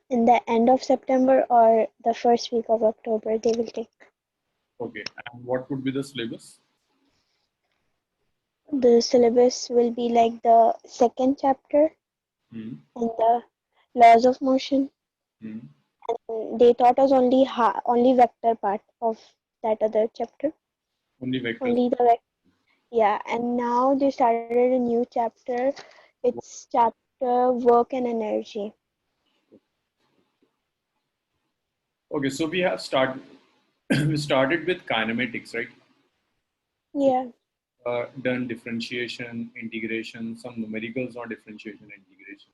in the end of September or the first week of October they will take. Okay, and what would be the syllabus? The syllabus will be like the second chapter Hmm. and the laws of motion. Hmm. And they taught us only vector part of that other chapter. Only vectors. Only the yeah, and now they started a new chapter. It's chapter work and energy. Okay, so we have started. We started with kinematics, right? So Yeah. done differentiation, integration, some numericals on differentiation and integration.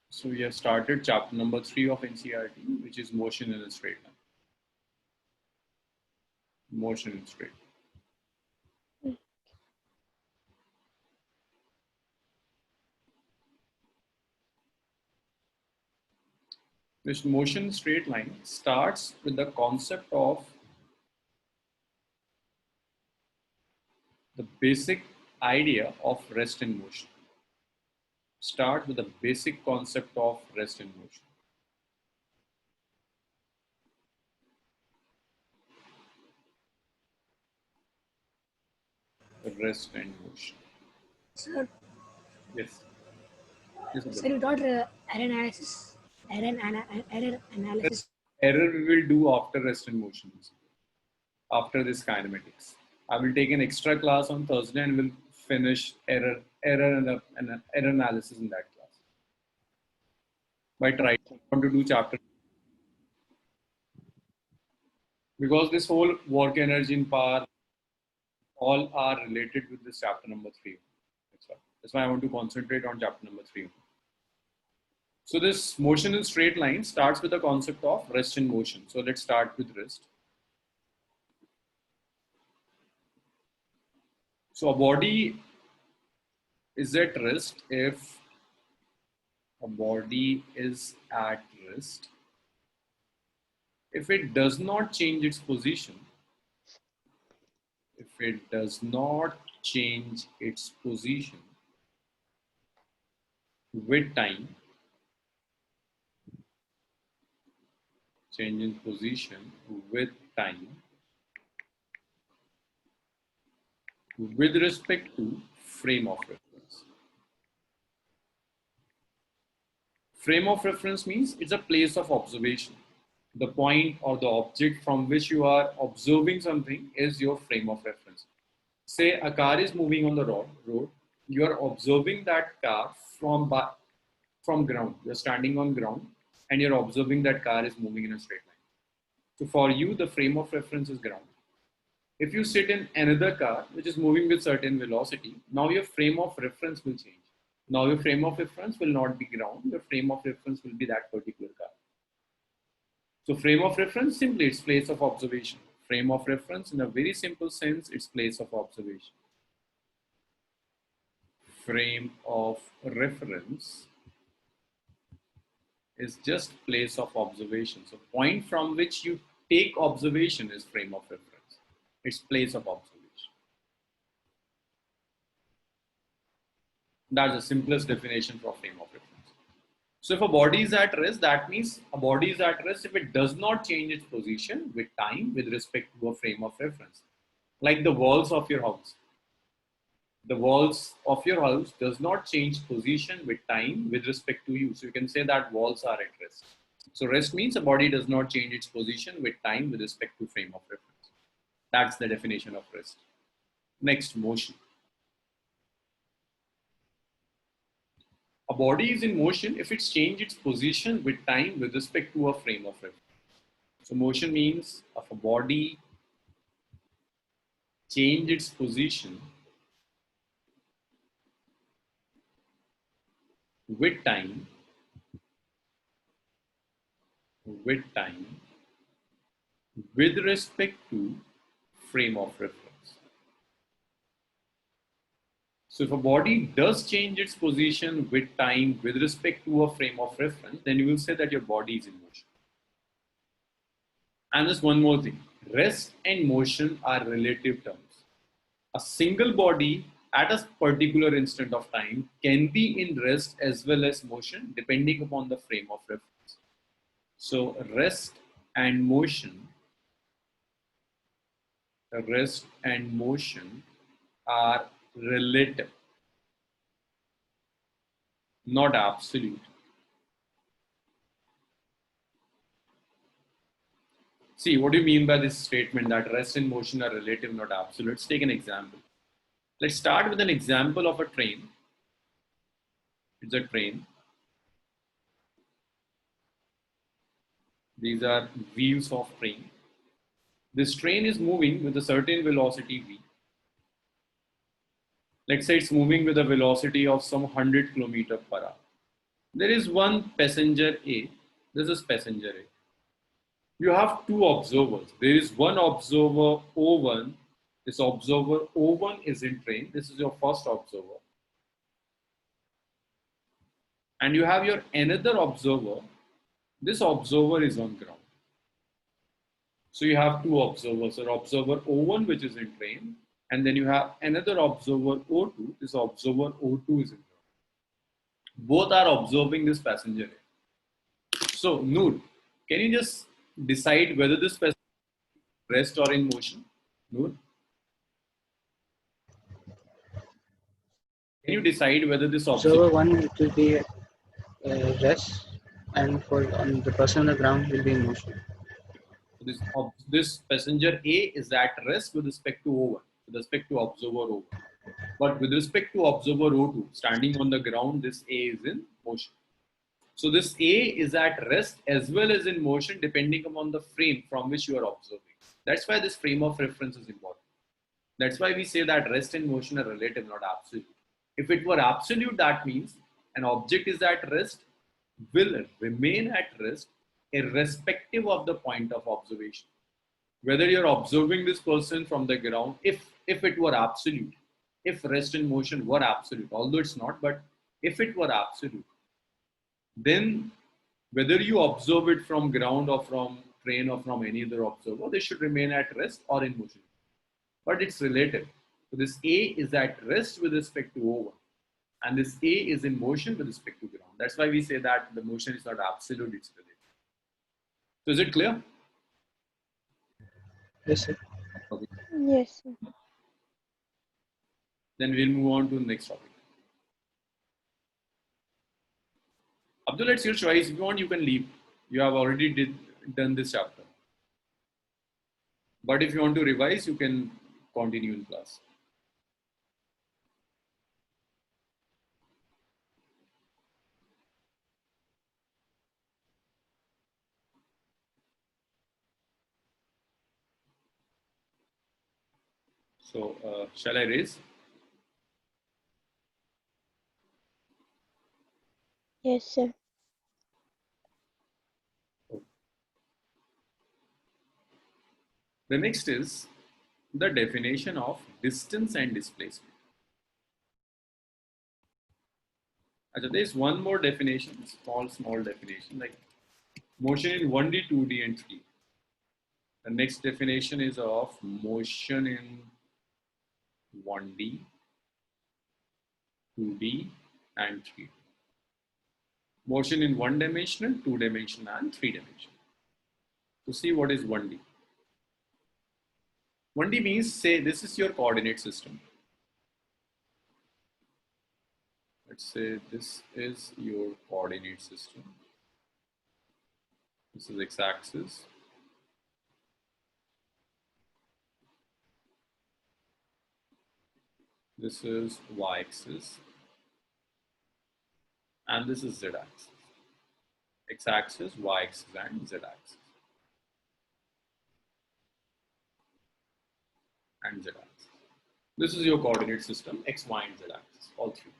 So we have started chapter number 3 of NCERT, which is motion in a straight line. Motion in straight. This motion in straight line starts with the concept of the basic idea of rest in motion. Start with the basic concept of rest in motion. Rest and motion. Sir, Yes. Yes, sir, you taught error analysis. Error analysis. Error we will do after rest and motion. After this kinematics. I will take an extra class on Thursday and we'll finish error and error analysis in that class. By trying to do chapter because this whole work, energy, and power all are related with this chapter number 3. That's why I want to concentrate on chapter number 3. So this motion in straight line starts with the concept of rest in motion. So let's start with rest. So a body is at rest if a body is at rest if it does not change its position, if it does not change its position with time, change in position with time, with respect to frame of reference. Frame of reference means it's a place of observation. The point or the object from which you are observing something is your frame of reference. Say a car is moving on the road, you are observing that car from ground. You're standing on ground and you're observing that car is moving in a straight line. So for you, the frame of reference is ground. If you sit in another car which is moving with certain velocity, now your frame of reference will change. Now your frame of reference will not be ground. Your frame of reference will be that particular car. So frame of reference, simply it's place of observation. Frame of reference, in a very simple sense, it's place of observation. Frame of reference is just place of observation. So point from which you take observation is frame of reference. It's place of observation. That's the simplest definition for frame of reference. So if a body is at rest, that means a body is at rest if it does not change its position with time with respect to a frame of reference. Like the walls of your house. The walls of your house does not change position with time with respect to you. So you can say that walls are at rest. So rest means a body does not change its position with time with respect to frame of reference. That's the definition of rest. Next, motion. A body is in motion if it's changed its position with time with respect to a frame of reference. So motion means if a body change its position with time with respect to frame of reference. So if a body does change its position with time with respect to a frame of reference, then you will say that your body is in motion. And there's one more thing. Rest and motion are relative terms. A single body at a particular instant of time can be in rest as well as motion depending upon the frame of reference. So rest and motion are relative, not absolute. See, what do you mean by this statement that rest and motion are relative, not absolute? Let's take an example. Let's start with an example of a train. It's a train. These are wheels of train. This train is moving with a certain velocity v. Let's say it's moving with a velocity of some 100 km per hour. There is one passenger A. This is passenger A. You have two observers. There is one observer O1. This observer O1 is in train. This is your first observer. And you have your another observer. This observer is on ground. So you have two observers. So observer O1 which is in train, and then you have another observer O2. This observer O2 is in ground. Both are observing this passenger. So Noor, can you just decide whether this passenger is rest or in motion? Noor, can you decide whether this Observer observer 1 it will be rest, and for the person on the ground will be in motion. this passenger A is at rest with respect to O1, with respect to observer O1. But with respect to observer O2, standing on the ground, this A is in motion. So this A is at rest as well as in motion depending upon the frame from which you are observing. That's why this frame of reference is important. That's why we say that rest and motion are relative, not absolute. If it were absolute, that means an object is at rest, will remain at rest irrespective of the point of observation. Whether you're observing this person from the ground, if it were absolute, if rest and motion were absolute, although it's not, but if it were absolute, then whether you observe it from ground or from train or from any other observer, they should remain at rest or in motion. But it's relative. So this A is at rest with respect to O1, and this A is in motion with respect to ground. That's why we say that the motion is not absolute, it's relative. So is it clear? Yes, sir. Okay. Yes, sir. Then we'll move on to the next topic. Abdul, it's your choice. If you want, you can leave. You have already done this chapter. But if you want to revise, you can continue in class. So, shall I raise? Yes, sir. The next is the definition of distance and displacement. There is one more definition, small definition, like motion in 1D, 2D, and 3D. The next definition is of motion in 1D, 2D, and 3D. Motion in 1-dimensional, 2-dimensional, and 3-dimensional. So see what is 1D. 1D means, say this is your coordinate system. Let's say this is your coordinate system. This is x-axis. This is y-axis. And this is z-axis. X-axis, y-axis, and z-axis. And z-axis. This is your coordinate system, x, y, and z-axis, all three.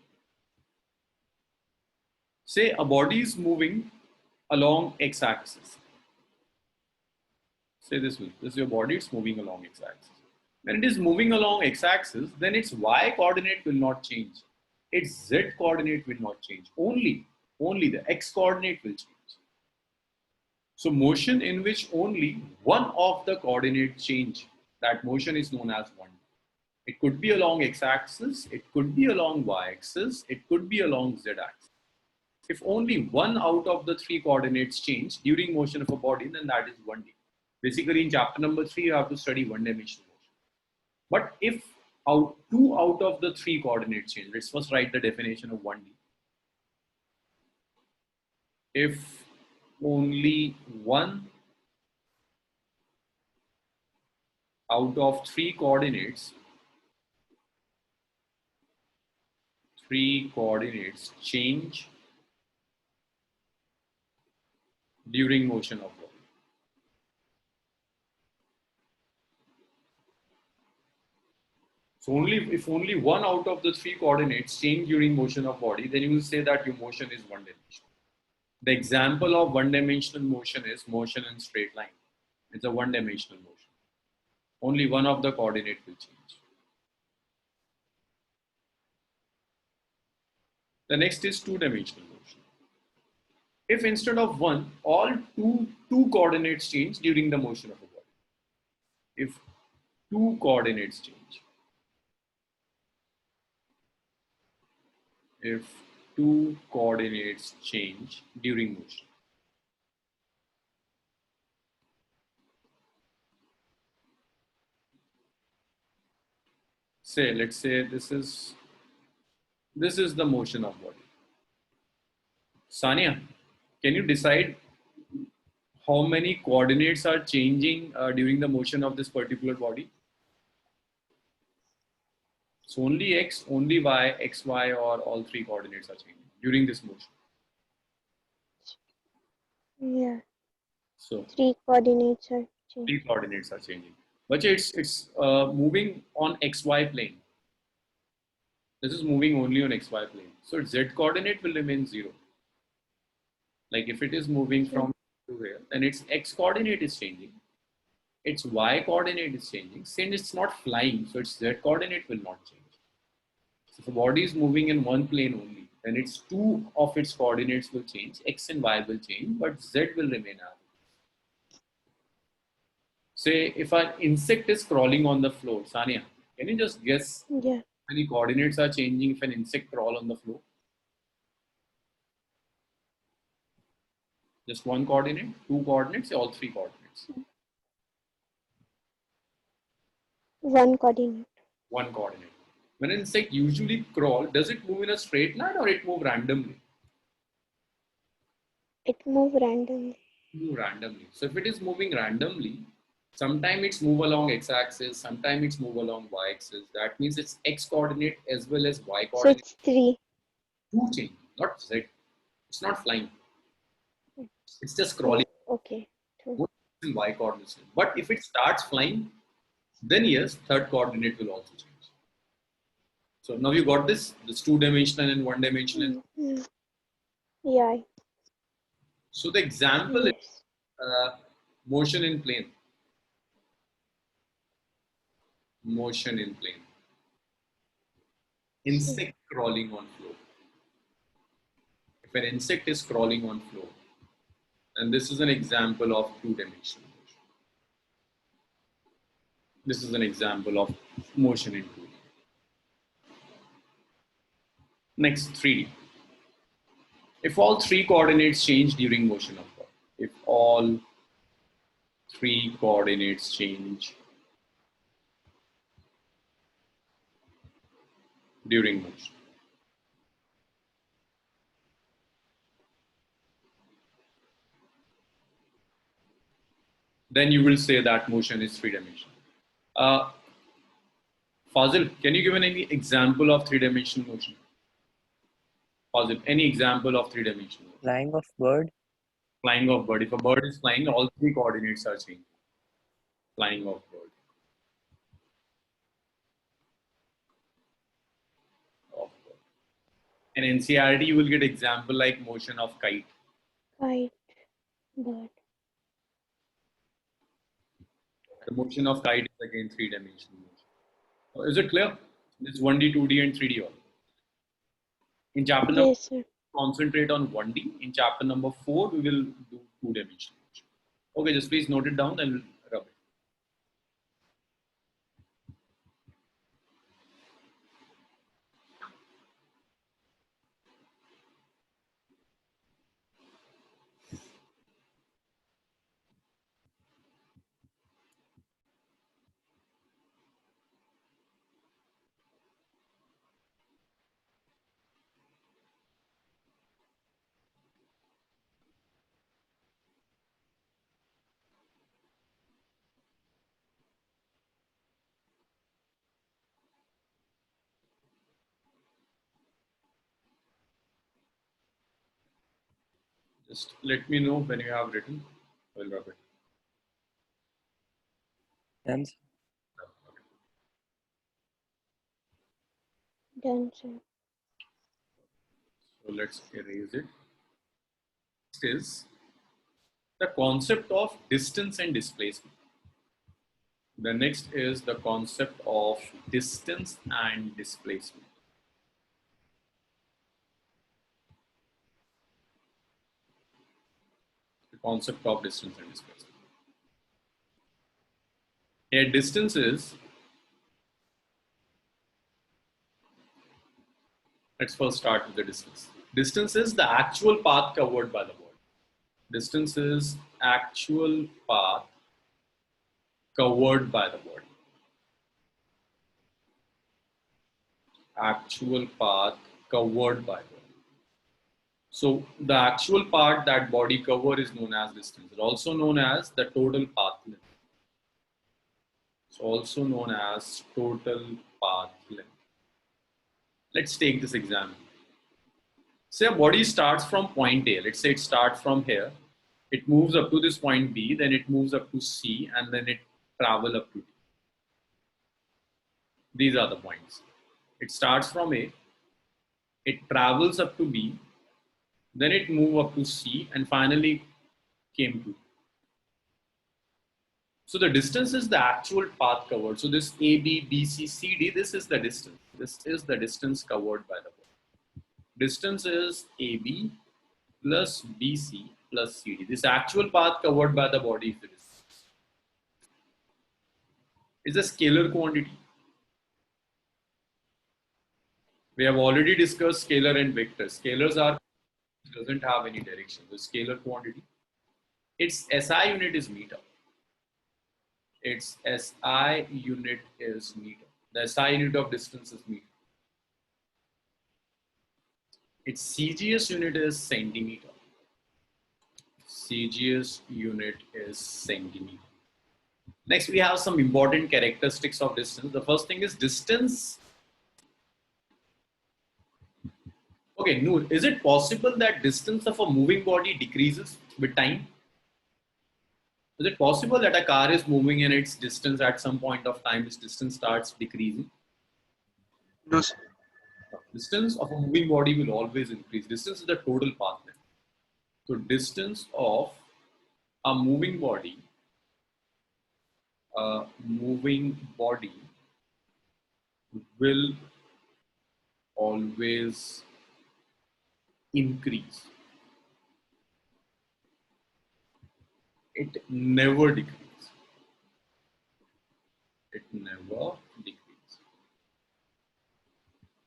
Say a body is moving along x-axis. Say this is your body, it's moving along x-axis. When it is moving along x-axis, then its y coordinate will not change. Its z coordinate will not change. Only the x coordinate will change. So motion in which only one of the coordinates change, that motion is known as 1D. It could be along x-axis, it could be along y-axis, it could be along z-axis. If only one out of the three coordinates change during motion of a body, then that is 1D. Basically, in chapter number 3, you have to study one-dimensional motion. But if two out of the three coordinates change, let's first write the definition of 1D. If only one out of three coordinates change during motion of body. So if only one out of the three coordinates change during motion of body, then you will say that your motion is one-dimensional. The example of one-dimensional motion is motion in straight line. It's a one-dimensional motion. Only one of the coordinate will change. The next is two-dimensional motion. If instead of one, all two coordinates change during the motion of a body. If two coordinates change. If two coordinates change during motion. Let's say this is the motion of body. Sania, can you decide how many coordinates are changing during the motion of this particular body? So only x, only y, x, y, or all three coordinates are changing during this motion. Yeah. So Three coordinates are changing. three coordinates are changing. But it's moving on xy plane. This is moving only on xy plane. So its z coordinate will remain 0. Like if it is moving from to here, then its x coordinate is changing. Its y coordinate is changing. Since it's not flying, so its z coordinate will not change. So if the body is moving in one plane only, then its two of its coordinates will change. X and y will change, but z will remain as. Say if an insect is crawling on the floor, Sania, can you just guess Yeah. how many coordinates are changing if an insect crawl on the floor? Just one coordinate, two coordinates, all three coordinates? One coordinate. One coordinate. When an insect usually crawl, does it move in a straight line or it move randomly? It moves randomly. Move randomly. So if it is moving randomly, sometimes it's move along x-axis, sometimes it's move along y-axis. That means it's x coordinate as well as y So coordinate. it's three. Two change, not z. It's not flying. It's just crawling. Okay. Both x and y coordinates. But if it starts flying, then yes, third coordinate will also change. So now you got this two-dimensional and one-dimensional. Yeah. So the example is motion in plane. Motion in plane. Insect crawling on floor. If an insect is crawling on floor, and this is an example of two-dimensional motion. This is an example of motion in 2D. Next, 3D. If all three coordinates change during motion of body, if all three coordinates change during motion, then you will say that motion is three-dimensional. Fazil, can you give any example of three-dimensional motion? Fazil, any example of three-dimensional motion? Flying of bird. Flying of bird. If a bird is flying, all three coordinates are changing. Flying of bird. In NCRT, you will get example like motion of kite. Kite. Bird. The motion of kite is again three-dimensional motion. Is it clear? It's 1D, 2D, and 3D all. In chapter number, Yes, sir. concentrate on 1D. In chapter number 4, we will do two-dimensional motion. Okay, just please note it down and rub it. Just let me know when you have written. I'll rub it. Done, sir. Done, sir. So let's erase it. Next is the concept of distance and displacement. The next is the concept of distance and displacement. The concept of distance and displacement. Here, distance is, let's first start with the distance. Distance is the actual path covered by the body. Distance is actual path covered by the body. Actual path covered by body. So the actual part that body cover is known as distance. It's also known as the total path length. It's also known as total path length. Let's take this example. Say a body starts from point A. Let's say it starts from here. It moves up to this point B, then it moves up to C, and then it travels up to D. These are the points. It starts from A, it travels up to B, then it moves up to C, and finally came to. So the distance is the actual path covered. So this A, B, B, C, C, D, this is the distance. This is the distance covered by the body. Distance is AB plus BC plus CD. This actual path covered by the body is the distance. It's a scalar quantity. We have already discussed scalar and vector. Scalars are doesn't have any direction. The scalar quantity. Its SI unit is meter. Its SI unit is meter. The SI unit of distance is meter. Its CGS unit is centimeter. CGS unit is centimeter. Next, we have some important characteristics of distance. The first thing is distance. Okay, Noor, is it possible that distance of a moving body decreases with time? Is it possible that a car is moving and its distance at some point of time, its distance starts decreasing? No, sir. Distance of a moving body will always increase. Distance is the total path length. So distance of a moving body will always increase. It never decreases. It never decreases.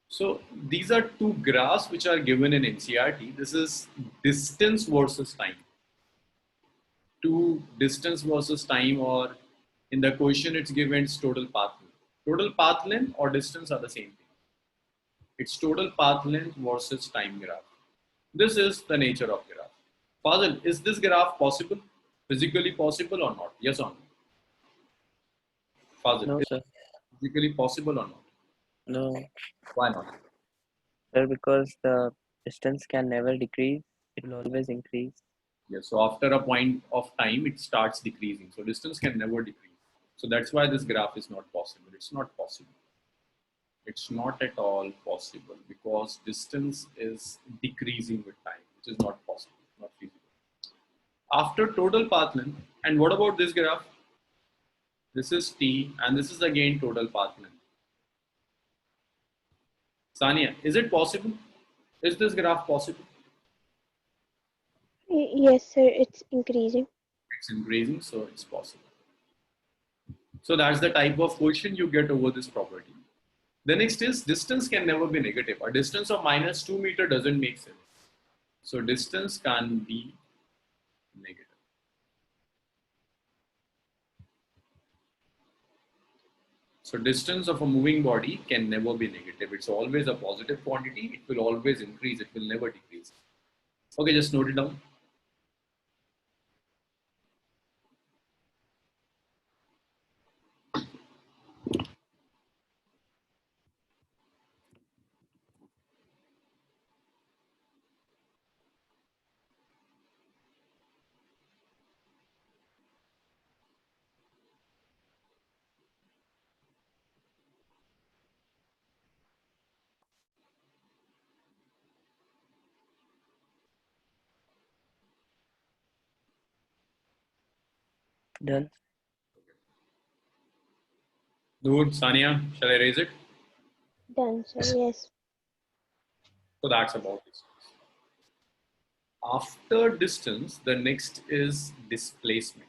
So these are two graphs which are given in NCERT. This is distance versus time. To distance versus time, or in the question it's given it's total path length. Total path length or distance are the same thing. It's total path length versus time graph. This is the nature of graph. Fazil, is this graph possible? Physically possible or not? Yes or no? Fazil, No, is sir. it physically possible or not? No, Why not? sir, because the distance can never decrease. It will always increase. Yes, so after a point of time, it starts decreasing. So distance can never decrease. So that's why this graph is not possible. It's not possible. It's not at all possible because distance is decreasing with time, which is not possible, not feasible. After total path length, and what about this graph? This is T, and this is again total path length. Sania, is it possible? Is this graph possible? Yes, sir. It's increasing. It's increasing, so it's possible. So that's the type of question you get over this property. The next is distance can never be negative. A distance of minus 2 meters doesn't make sense. So distance can be negative. So distance of a moving body can never be negative. It's always a positive quantity. It will always increase. It will never decrease. Okay, just note it down. Done. Noor, Sania, shall I raise it? Done, sir. Yes. So that's about distance. After distance, the next is displacement.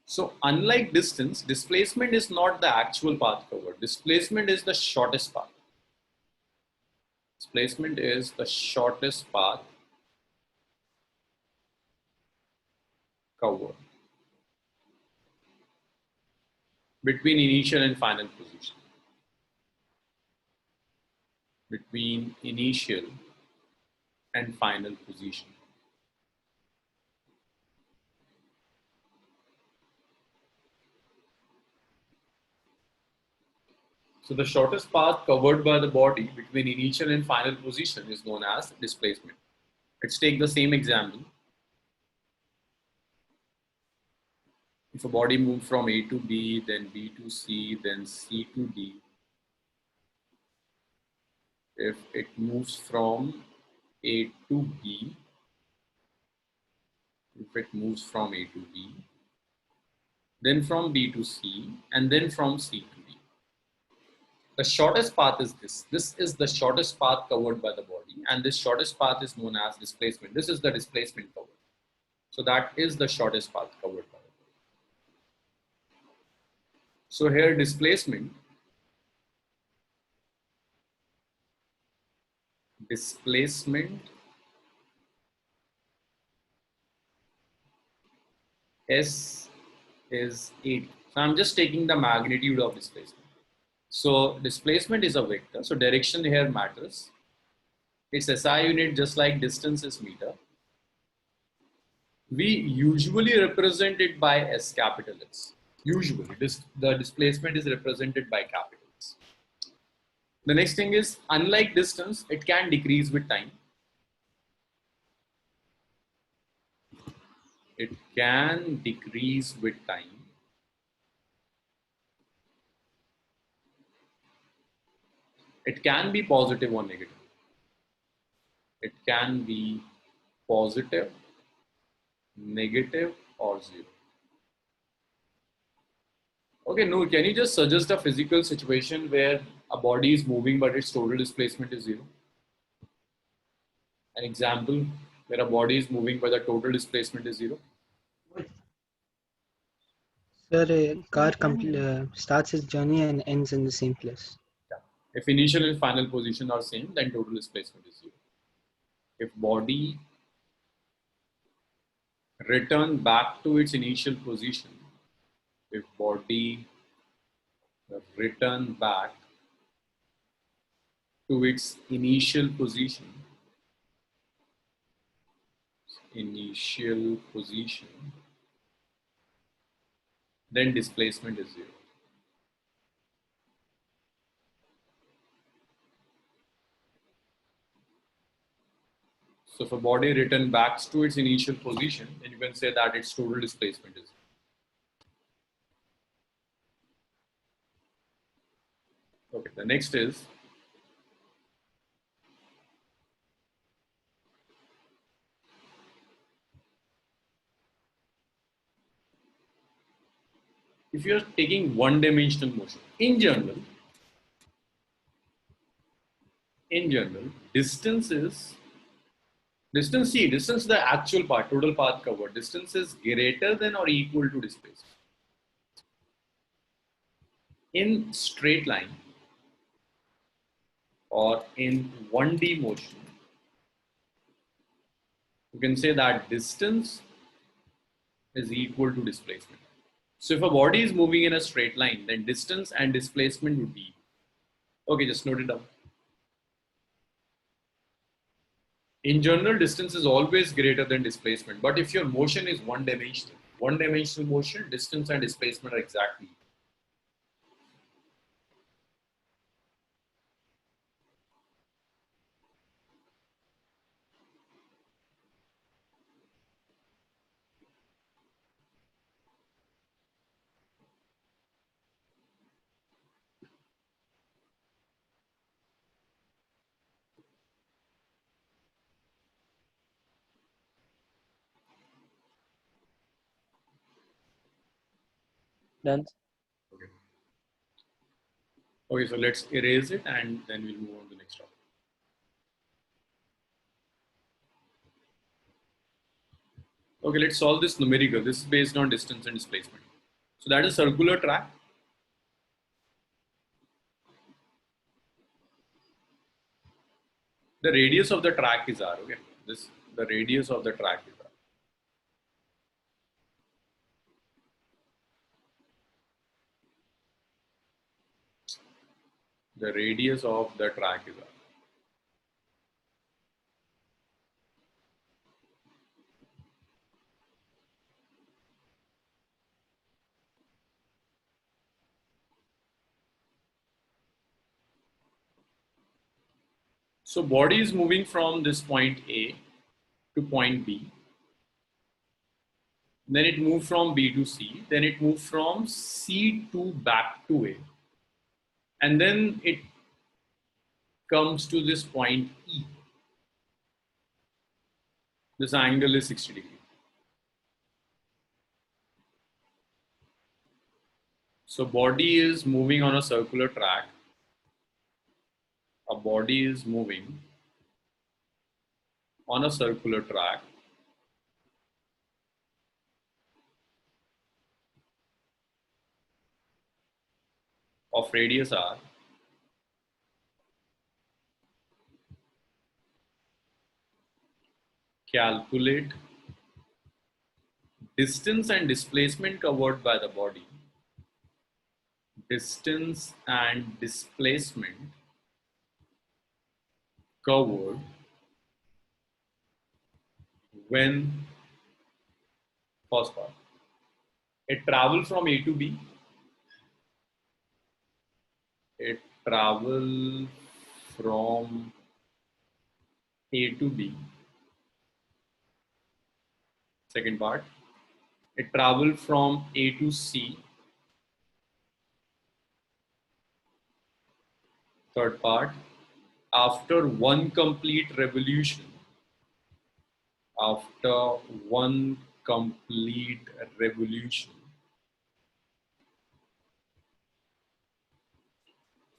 So unlike distance, displacement is not the actual path covered. Displacement is the shortest path. Displacement is the shortest path covered between initial and final position. Between initial and final position. So the shortest path covered by the body between initial and final position is known as displacement. Let's take the same example. If a body moves from A to B, then B to C, then C to D, if it moves from A to B, if it moves from A to B, then from B to C, and then from C to D. The shortest path is this. This is the shortest path covered by the body, and this shortest path is known as displacement. This is the displacement covered. So that is the shortest path covered by the body. So here displacement S is 8. So I'm just taking the magnitude of displacement. So displacement is a vector. So direction here matters. Its SI unit, just like distance, is meter. We usually represent it by S, capital S. Usually, the displacement is represented by capital S. The next thing is, unlike distance, it can decrease with time. It can decrease with time. It can be positive or negative. It can be positive, negative, or zero. Okay, Noor, can you just suggest a physical situation where a body is moving but its total displacement is zero? An example where a body is moving but the total displacement is zero? Sir, a car starts its journey and ends in the same place. Yeah. If initial and final position are same, then total displacement is zero. If body return back to its initial position, if body return back to its initial position, then displacement is zero. So if a body return back to its initial position, then you can say that its total displacement is zero. Okay, the next is if you are taking one-dimensional motion. In general, distance is the actual part, total path covered. Distance is greater than or equal to displacement. In straight line or in 1D motion, you can say that distance is equal to displacement. So if a body is moving in a straight line, then distance and displacement would be equal. Okay, just note it down. In general, distance is always greater than displacement, but if your motion is one-dimensional motion, distance and displacement are exactly equal. Done. Okay. Okay, so let's erase it and then we'll move on to the next topic. Okay, let's solve this numerical. This is based on distance and displacement. So that is circular track. The radius of the track is R. Okay, the radius of the track is R. The radius of the track is R. So body is moving from this point A to point B. Then it moved from B to C. Then it moved from C to back to A. And then it comes to this point E. This angle is 60 degrees. So body is moving on a circular track. A body is moving on a circular track of radius R. Calculate distance and displacement covered by the body. Distance and displacement covered when, first part, it traveled from A to B. It traveled from A to B. Second part, it traveled from A to C. Third part, after one complete revolution,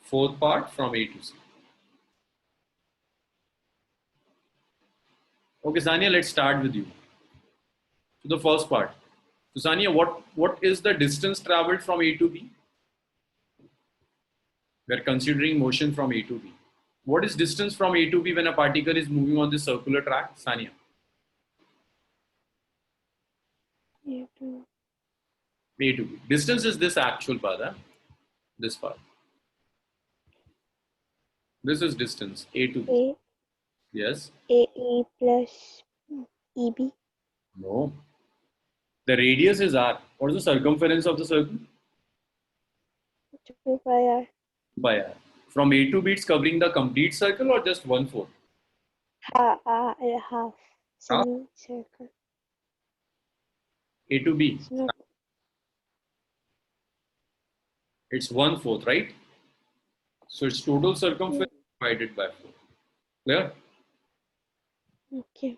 fourth part from A to C. Okay, Sania, let's start with you. So the first part. So Sania, what is the distance traveled from A to B? We are considering motion from A to B. What is distance from A to B when a particle is moving on this circular track, Sania? A to A to B. Distance is this actual part, huh? This part. This is distance, A to B. A, Yes? AE plus EB. No. The radius is R. What is the circumference of the circle? 2 pi r. By R. From A to B, it's covering the complete circle or just 1/4? Half. Semicircle. A to B. It's not. It's 1/4, right? So it's total circumference divided by 4. Clear? Okay.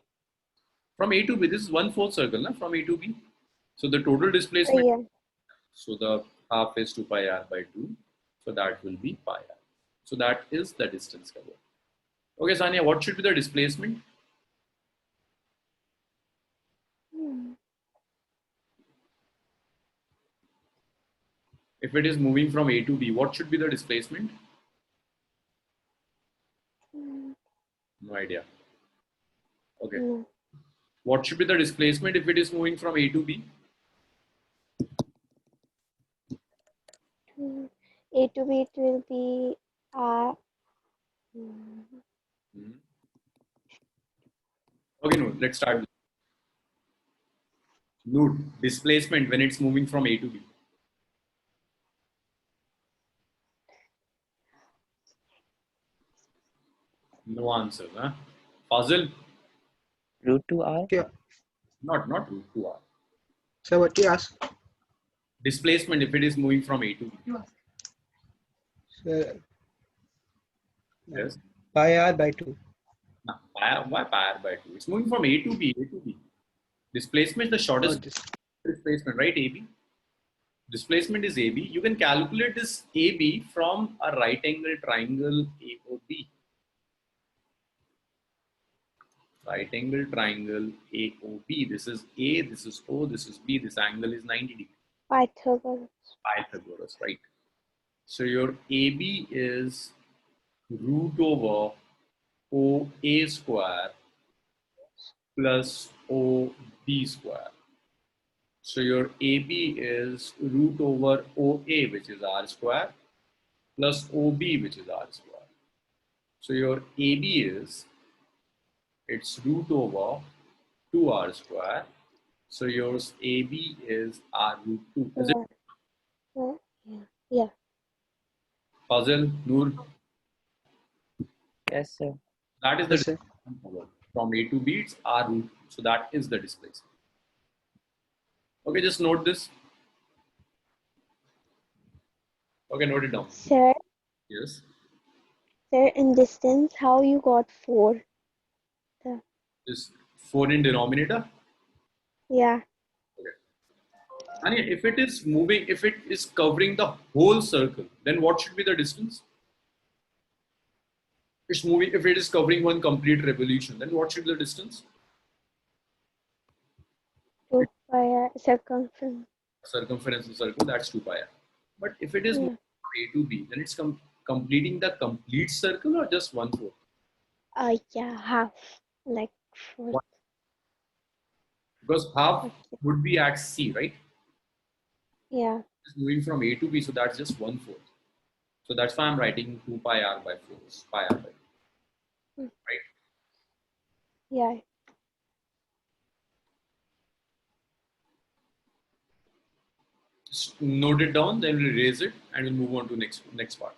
From A to B, this is 1/4 circle, na? From A to B. So the total displacement, Yeah. so the half is 2 pi r by 2. So that will be pi r. So that is the distance covered. Okay, Sania, what should be the displacement? If it is moving from A to B, what should be the displacement? No idea. Okay. No. What should be the displacement if it is moving from A to B? A to B, it will be R. Okay, no, let's start with displacement when it's moving from A to B. No answer, huh? Fazil? Root 2r. Yeah. Not root 2r. So what you ask? Displacement if it is moving from A to B. So, Yes. pi r by 2. No, why pi r by 2? It's moving from A to B. Displacement is the shortest Oh, this. displacement, right? AB. Displacement is AB. You can calculate this AB from a right angle triangle AOB. Right angle triangle AOB. This is A, this is O, this is B. This angle is 90 degrees. Pythagoras. Pythagoras, right? So your AB is root over OA square plus OB square. So your AB is root over OA, which is R square, plus OB, which is R square. So your AB is, it's root over 2R square. So yours AB is R root 2. Is it Yeah. Yeah. puzzle, Noor? Yes, sir. That is the Yes, sir. displacement from A to B, it's R root 2. So that is the displacement. Okay, just note this. Okay, note it down. Sir, Yes. in distance, how you got 4? Is 4 in denominator. Yeah. Okay. And if it is moving, if it is covering the whole circle, then what should be the distance? It's moving, if it is covering one complete revolution, then what should be the distance? 2 pi r circumference. Circumference of the circle, that's 2 pi r. But if it is moving from A to B, then it's completing the complete circle or just 1/4? Yeah, half. Like 4. Because half Okay. would be at C, right? Yeah. It's moving from A to B, so that's just 1/4. So that's why I'm writing 2 pi r by 4, pi r by 4, right? Yeah. Just note it down, then we'll erase it and we'll move on to next part.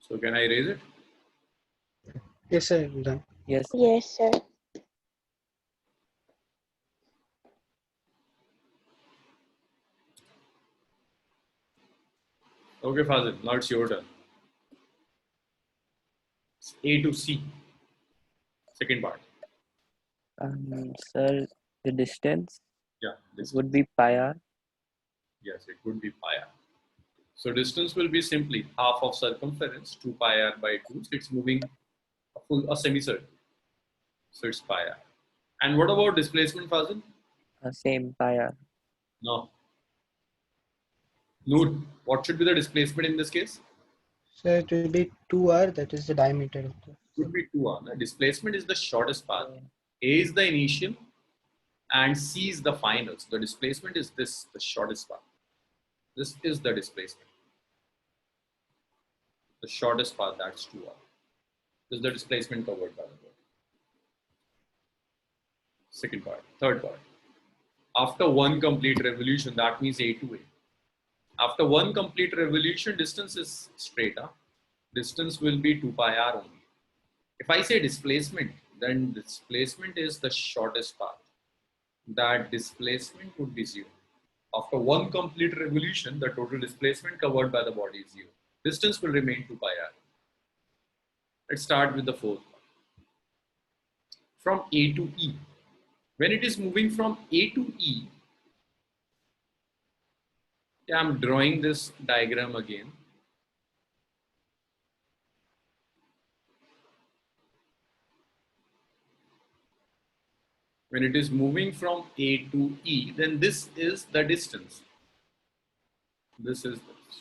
So can I erase it? Yes, sir. Done. Yes. Yes, sir. Okay, Fazil, now it's your turn. A to C, second part. Sir, the distance Yeah, this would be pi r. yes, it would be pi r. So distance will be simply half of circumference, 2 pi r by 2. So it's moving a semicircle. So it's pi r. And what about displacement, Fazil? Same pi r. No. Noor, what should be the displacement in this case? So it will be 2r, that is the diameter of the. Would be 2r. The displacement is the shortest path. A is the initial and C is the final. So the displacement is this, the shortest path. This is the displacement. The shortest path, that's 2r. This is the displacement covered by the body. Second part. Third part. After one complete revolution, that means A to A. After one complete revolution, distance is straight up. Distance will be 2 pi r only. If I say displacement, then displacement is the shortest path. That displacement would be 0. After one complete revolution, the total displacement covered by the body is 0. Distance will remain 2 pi r. Let's start with the fourth one. From A to E. When it is moving from A to E, yeah, I'm drawing this diagram again. When it is moving from A to E, then this is the distance. This is this.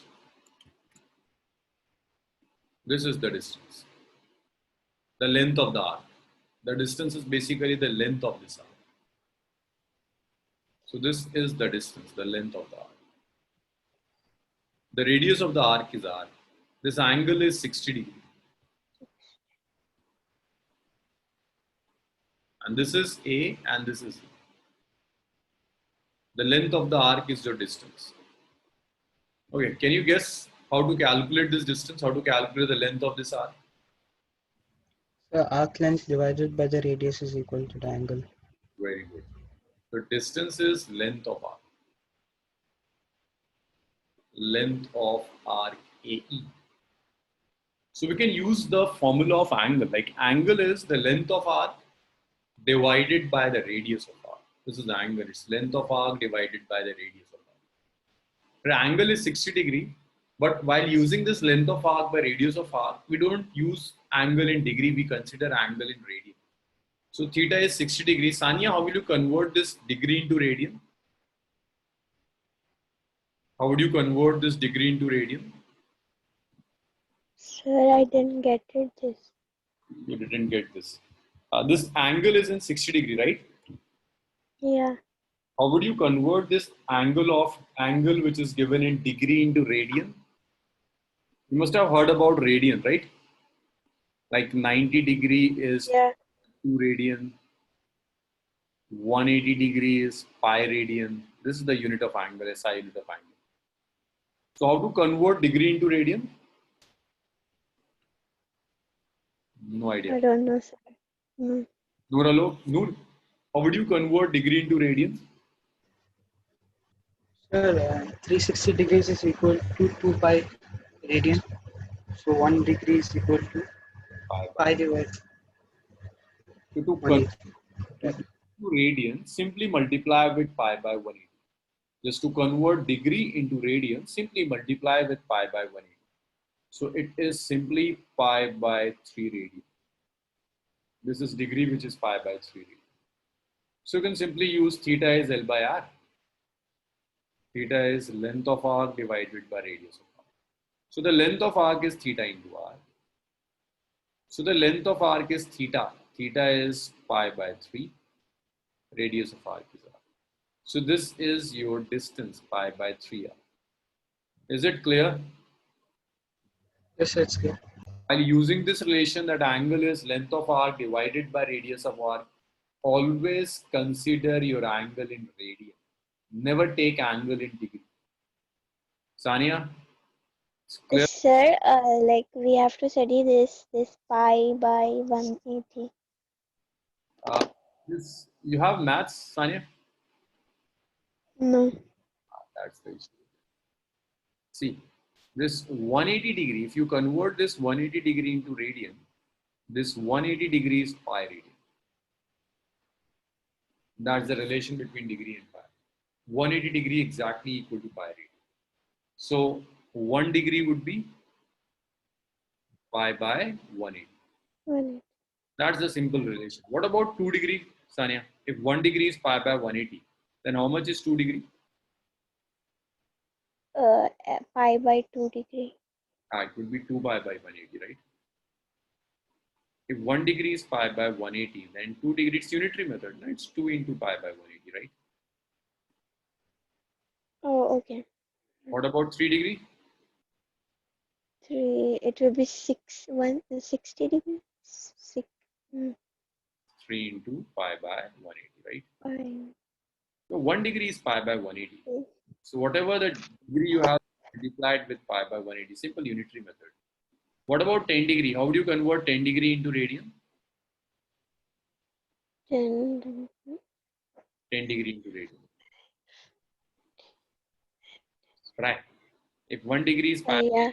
This is the distance. The length of the arc. The distance is basically the length of this arc. So this is the distance, the length of the arc. The radius of the arc is r. This angle is 60 degrees. And this is A and this is E. The length of the arc is your distance. Okay, can you guess how to calculate this distance? How to calculate the length of this arc? So arc length divided by the radius is equal to the angle. Very good. The distance is length of arc. Length of arc AE. So we can use the formula of angle. Like angle is the length of arc divided by the radius of arc. This is the angle. It's length of arc divided by the radius of arc. The angle is 60 degree. But while using this length of arc by radius of arc, we don't use angle in degree. We consider angle in radian. So theta is 60 degrees. Sanya, how will you convert this degree into radian? How would you convert this degree into radian? Sir, I didn't get it. This. You didn't get this. This angle is in 60 degree, right? Yeah. How would you convert this angle which is given in degree into radian? You must have heard about radian, right? Like 90 degree is Yeah. 2 radian, 180 degree is pi radian. This is the unit of angle, SI unit of angle. So how to convert degree into radian? No idea. I don't know, sir. No. Noor, how would you convert degree into radian? Sir, 360 degrees is equal to 2 pi radian. So 1 degree is equal to pi divided So to 180. convert to radian, simply multiply with pi by 180. Just to convert degree into radian, simply multiply with pi by 180. So it is simply pi by 3 radian. This is degree which is pi by 3 radian. So you can simply use theta is L by R. Theta is length of arc divided by radius of arc. So the length of arc is theta into r. So the length of arc is theta. Theta is pi by 3. Radius of arc is r. So this is your distance, pi by 3r. Is it clear? Yes, it's clear. While using this relation that angle is length of arc divided by radius of arc, always consider your angle in radian. Never take angle in degree. Sania, it's clear? Sir, like we have to study this pi by 180. You have maths, Sania? No. That's the issue. See, this 180 degree, if you convert this 180 degree into radian, this 180 degree is pi radian. That's the relation between degree and pi. 180 degree exactly equal to pi radian. So 1 degree would be pi by 180. 180. That's the simple relation. What about 2 degree, Sania? If 1 degree is pi by 180, then how much is 2 degree? Pi by 2 degree. It would be 2 pi by 180, right? If 1 degree is pi by 180, then 2 degree, it's unitary method. No? It's 2 into pi by 180, right? Oh, okay. What about 3 degree? 3. It will be 60 degree. 6. 3 into pi by 180, right? Pi. So 1 degree is pi by 180. Mm. So whatever the degree you have multiplied with pi by 180, simple unitary method. What about 10 degree? How do you convert 10 degree into radian? 10. 10 degree into radian. Right. If 1 degree is pi, Yeah.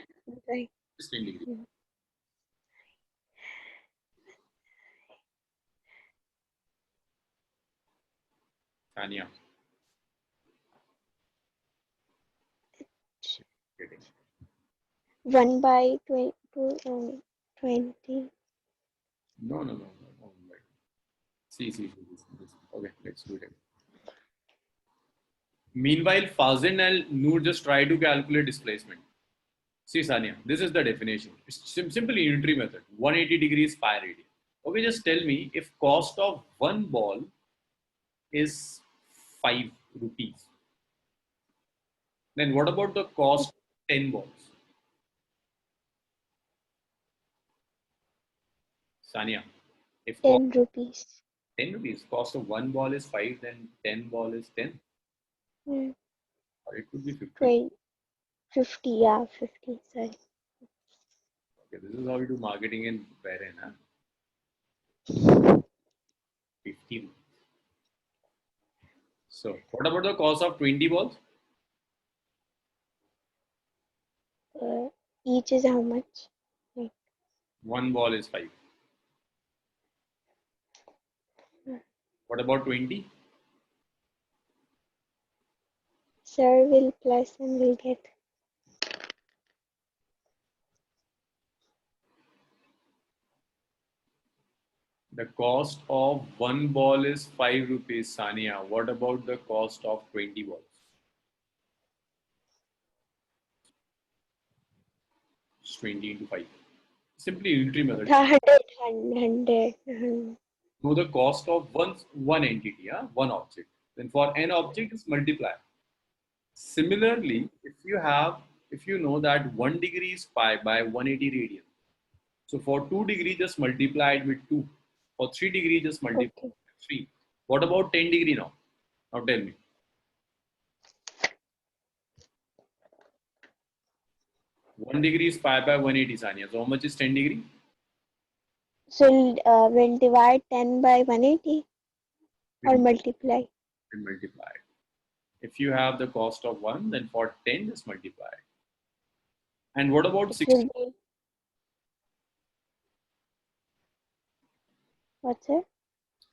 Right. it's 10 degree. Tanya. 1 by 20. 20. No. Right. See. Okay, let's do it. Meanwhile, Fazin and Noor just try to calculate displacement. See, Sania, this is the definition. It's simply unitary method. 180 degrees pi radian. Okay, just tell me if cost of one ball is 5 rupees. Then what about the cost of 10 balls? Sania, if 10 rupees. 10 rupees. Cost of one ball is 5, then 10 ball is 10. Yeah. Or it could be 50. 50, yeah, 50, sorry. Okay, this is how we do marketing in Bahrain. Huh? 50. So, what about the cost of 20 balls? Each is how much? Like, One ball is 5. What about 20? sir will plus and will get. The cost of one ball is 5 rupees, Sania. What about the cost of 20 balls? It's 20 into 5. Simply unitary method. 100. Know the cost of one entity, one object. Then for n object is multiply. Similarly, if you know that 1 degree is pi by 180 radian. So for 2 degree, just multiply it with 2. For 3 degree, just multiply Okay. with 3. What about 10 degree now? Now tell me. 1 degree is pi by 180, Sania. So how much is 10 degree? So we'll divide 10 by 180 or multiply. And multiply it. If you have the cost of 1, then for 10, just multiply it. And what about It 60? will be, what's it?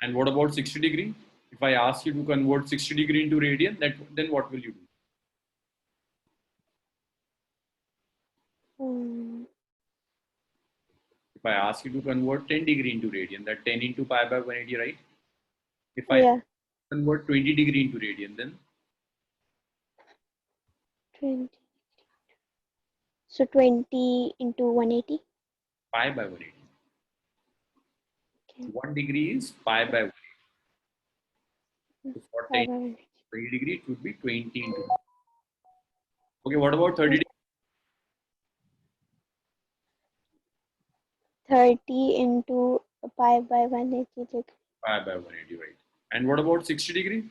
And what about 60 degree? If I ask you to convert 60 degree into radian, then what will you do? If I ask you to convert 10 degree into radian, that 10 into pi by 180, right? If I Yeah, convert 20 degree into radian, then 20. So 20 into 180. pi by 180. Okay. 1 degree is pi by 180. So for 10, 20 degree, it would be 20 into. Okay, what about 30 degree? 30 into pi by 180 degree. Pi by 180, right? And what about 60 degree?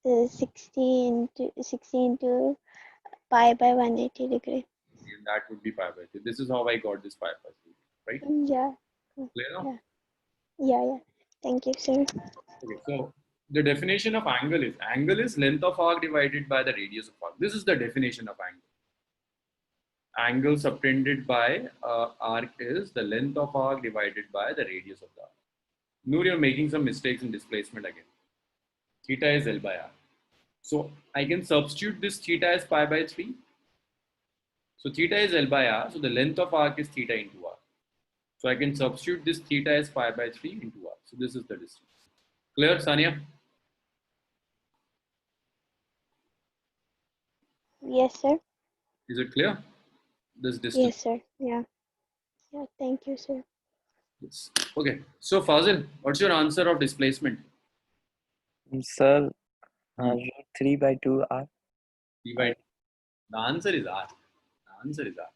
60 into pi by 180 degree. And that would be pi by 3. This is how I got this pi by 3, right? Yeah. Clear now? Yeah. Thank you, sir. Okay, so the definition of angle is length of arc divided by the radius of arc. This is the definition of angle. Angle subtended by arc is the length of arc divided by the radius of the arc. Noor, you're making some mistakes in displacement again. Theta is L by R. So I can substitute this theta as pi by 3. So theta is L by R. So the length of arc is theta into R. So I can substitute this theta as pi by 3 into R. So this is the distance. Clear, Sania? Yes, sir. Is it clear? This distance. Yes, sir. Yeah. Thank you, sir. Yes. Okay. So Fazil, what's your answer of displacement? Sir, root 3 by 2 R. Divide. The answer is R. The answer is R.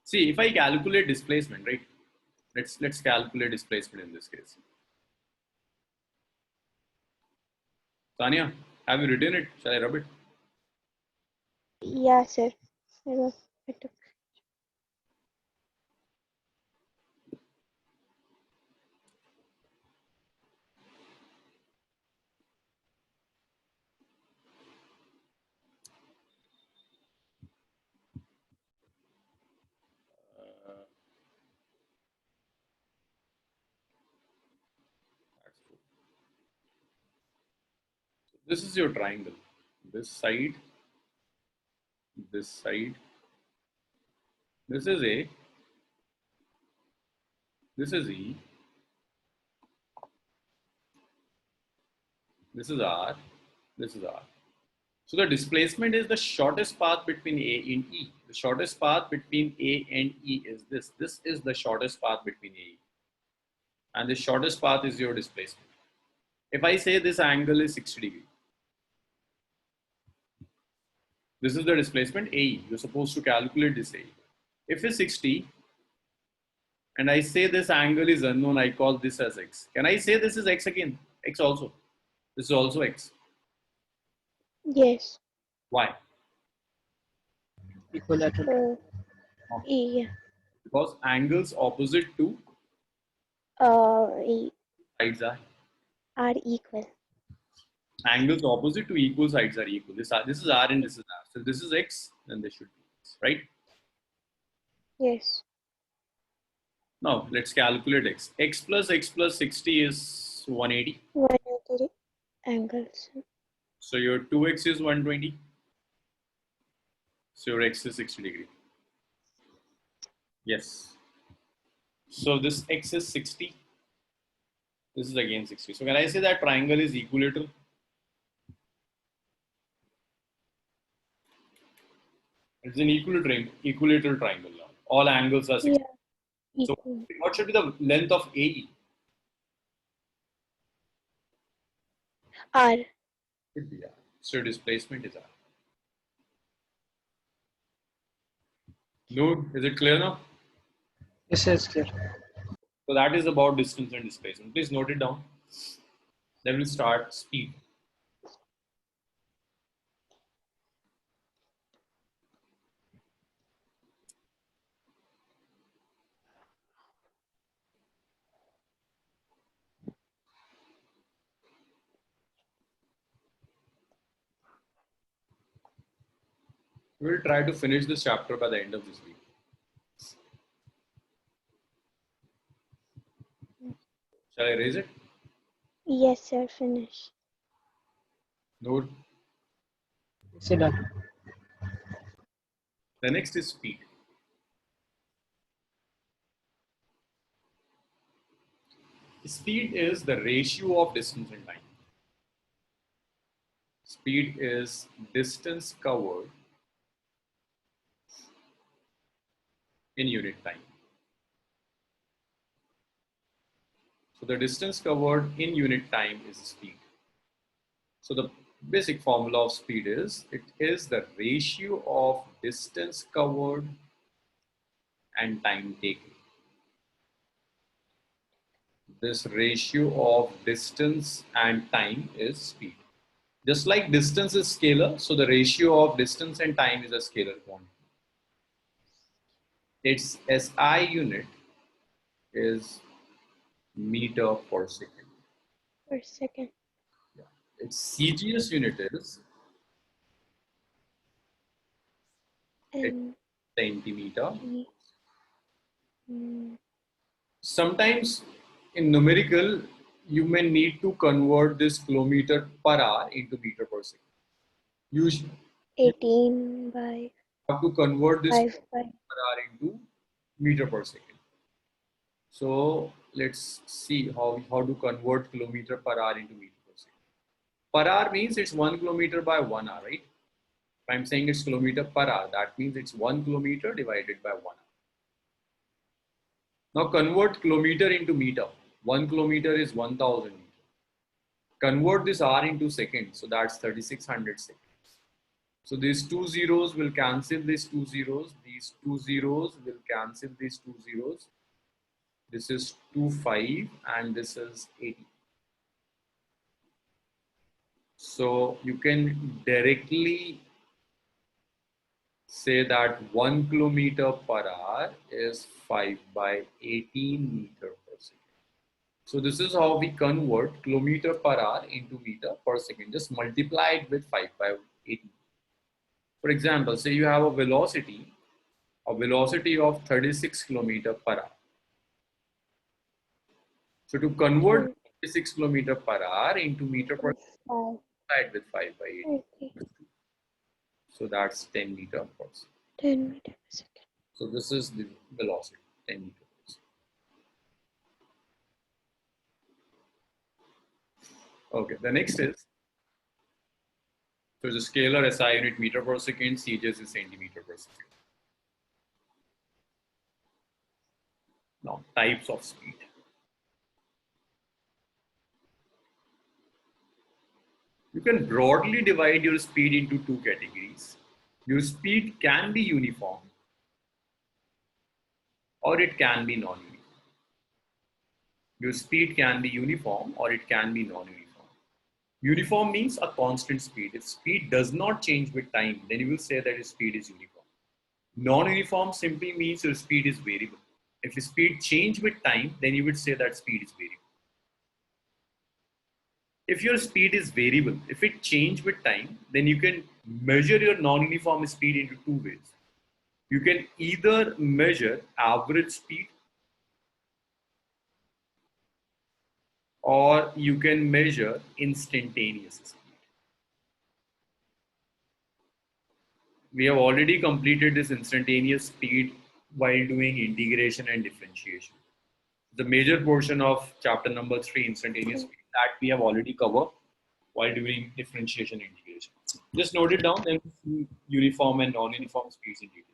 See, if I calculate displacement, right? Let's calculate displacement in this case. Tanya, have you written it? Shall I rub it? Yeah, sir. I took. This is your triangle. This side, this side. This is A. This is E. This is R. This is R. So the displacement is the shortest path between A and E. The shortest path between A and E is this. This is the shortest path between A and E. And the shortest path is your displacement. If I say this angle is 60 degree, this is the displacement AE. You're supposed to calculate this AE. If it's 60 and I say this angle is unknown, I call this as x. Can I say this is x again? X also. This is also x. Yes. Why? Equilateral. Yeah. Because angles opposite to E sides are equal. angles opposite to equal sides are equal. This is r and this is r. So this is x, then this should be x, right? Yes. Now let's calculate x. X plus 60 is 180. 180 angles. So your 2x is 120. So your x is 60 degree. Yes. So this x is 60. This is again 60. So can I say that triangle is equilateral? It's an equilateral triangle now. All angles are 60. Yeah. So Equal. what should be the length of AE? R. Should be R. So displacement is R. No, is it clear now? Yes, yes, clear. So that is about distance and displacement. Please note it down. Then we'll start speed. We'll try to finish this chapter by the end of this week. Shall I raise it? Yes, sir. Finish. Note. Sit down. The next is speed. Speed is the ratio of distance and time. Speed is distance covered in unit time. So the distance covered in unit time is speed. So the basic formula of speed is, it is the ratio of distance covered and time taken. This ratio of distance and time is speed. Just like distance is scalar, so the ratio of distance and time is a scalar quantity. Its SI unit is meter per second. Per second. Yeah. Its CGS unit is And centimeter. mm, Sometimes in numerical, you may need to convert this kilometer per hour into meter per second. Usually, you 18 by have to convert this 5 by per hour into meter per second. So let's see how to convert kilometer per hour into meter per second. Per hour means it's 1 kilometer by 1 hour, right? If I'm saying it's kilometer per hour, that means it's 1 kilometer divided by 1 hour. Now convert kilometer into meter. 1 kilometer is 1000 meters. Convert this hour into seconds, so that's 3600 seconds. So these two zeros will cancel these two zeros. These two zeros will cancel these two zeros. This is 25 and this is 80. So you can directly say that 1 kilometer per hour is 5 by 18 meter per second. So this is how we convert kilometer per hour into meter per second. Just multiply it with 5 by 18. For example, say you have a velocity of 36 kilometer per hour. So to convert 36 kilometer per hour into meter per second, 5. multiply it with 5 by 18. Okay. So that's 10 meter per second. 10 meter per second. So this is the velocity, 10 meter per second. Okay, the next is, so the scalar SI unit meter per second, CGS is centimeter per second. Now, types of speed. You can broadly divide your speed into two categories. Your speed can be uniform or it can be non-uniform. Your speed can be uniform or it can be non-uniform. Uniform means a constant speed. If speed does not change with time, then you will say that your speed is uniform. Non-uniform simply means your speed is variable. If speed change with time, then you would say that speed is variable. If your speed is variable, if it change with time, then you can measure your non-uniform speed into two ways. You can either measure average speed or you can measure instantaneous speed. We have already completed this instantaneous speed while doing integration and differentiation. The major portion of chapter number 3, instantaneous speed, that we have already covered while doing differentiation and integration. Just note it down, then see uniform and non-uniform speeds in details.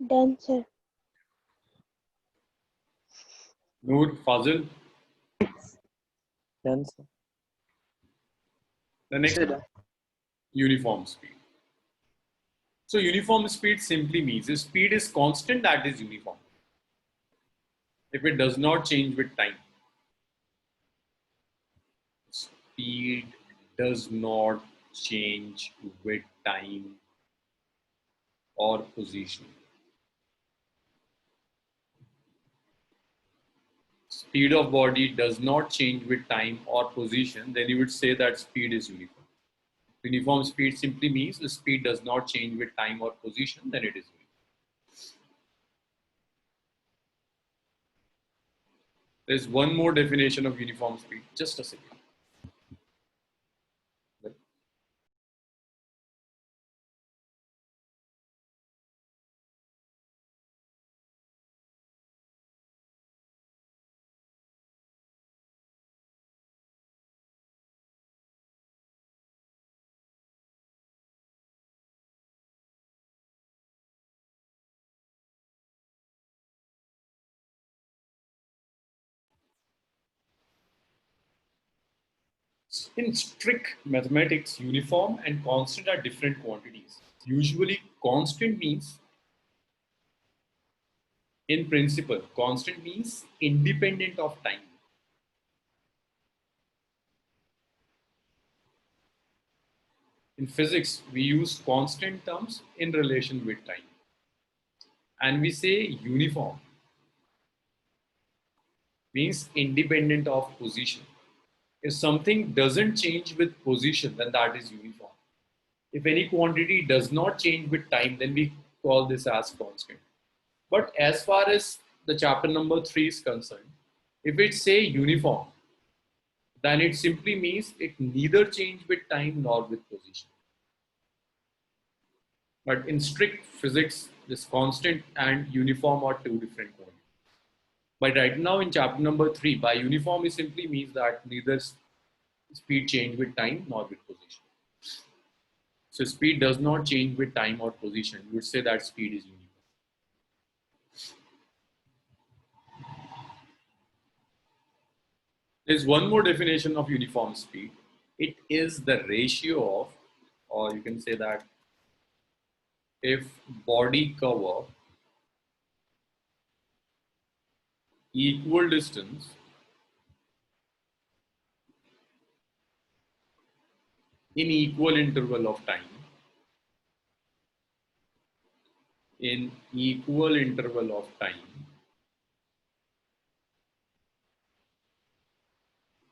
Done, sir. Noor, Fazil, Done, sir. the next one, uniform speed. So uniform speed simply means if speed is constant, that is uniform. If it does not change with time. Speed does not change with time or position. Speed of body does not change with time or position, then you would say that speed is uniform. Uniform speed simply means the speed does not change with time or position, then it is uniform. There's one more definition of uniform speed. Just a second. In strict mathematics, uniform and constant are different quantities. Usually, constant means, in principle, constant means independent of time. In physics, we use constant terms in relation with time. And we say uniform means independent of position. If something doesn't change with position, then that is uniform. If any quantity does not change with time, then we call this as constant. But as far as the chapter number 3 is concerned, if it say uniform, then it simply means it neither change with time nor with position. But in strict physics, this constant and uniform are two different quantities. But right now in chapter number 3, by uniform it simply means that neither speed change with time nor with position. So speed does not change with time or position. You would say that speed is uniform. There's one more definition of uniform speed. It is the ratio of, or you can say that if body cover equal distance in equal interval of time, in equal interval of time,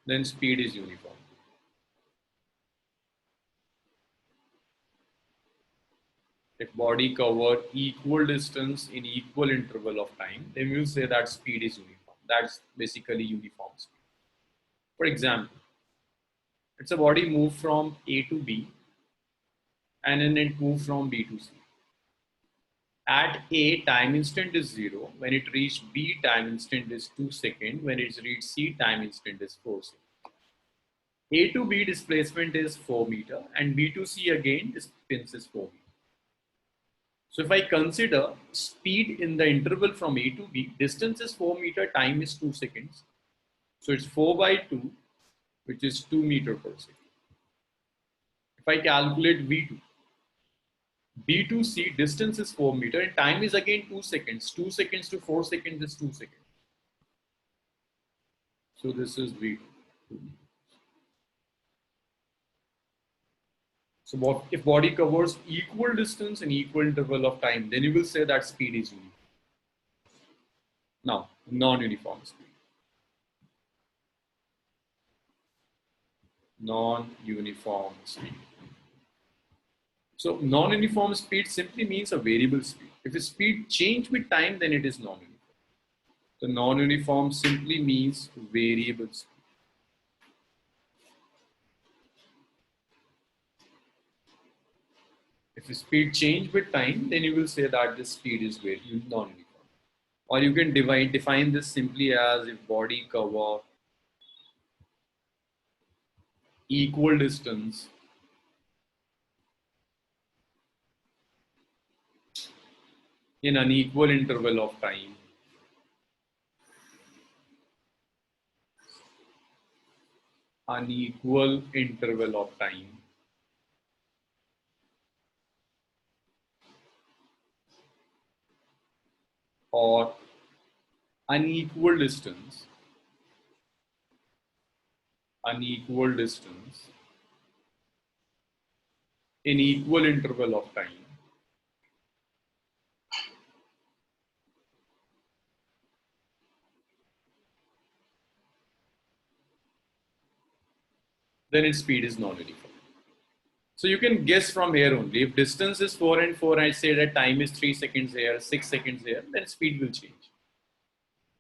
then speed is uniform. If body cover equal distance in equal interval of time, then we'll say that speed is uniform. That's basically uniform speed. For example, it's a body move from A to B and then it moves from B to C. At A, time instant is 0. When it reached B, time instant is 2 seconds. When it's reached C, time instant is 4 seconds. A to B displacement is 4 meter and B to C again distance is 4 meter. So if I consider speed in the interval from A to B, distance is 4 meter, time is 2 seconds. So it's 4 by 2, which is 2 meter per second. If I calculate V2, B to C distance is 4 meter and time is again 2 seconds. 2 seconds to 4 seconds is 2 seconds. So this is V2. So what, if body covers equal distance in equal interval of time, then you will say that speed is uniform. Now, non-uniform speed. Non-uniform speed. So non-uniform speed simply means a variable speed. If the speed change with time, then it is non-uniform. So non-uniform simply means variable speed. If the speed change with time, then you will say that the speed is non-uniform. Or you can define this simply as if body cover equal distance in an equal interval of time, unequal interval of time, or unequal distance in equal interval of time, then its speed is non-uniform. So you can guess from here only. If distance is 4 and 4, I say that time is 3 seconds here, 6 seconds here, then speed will change.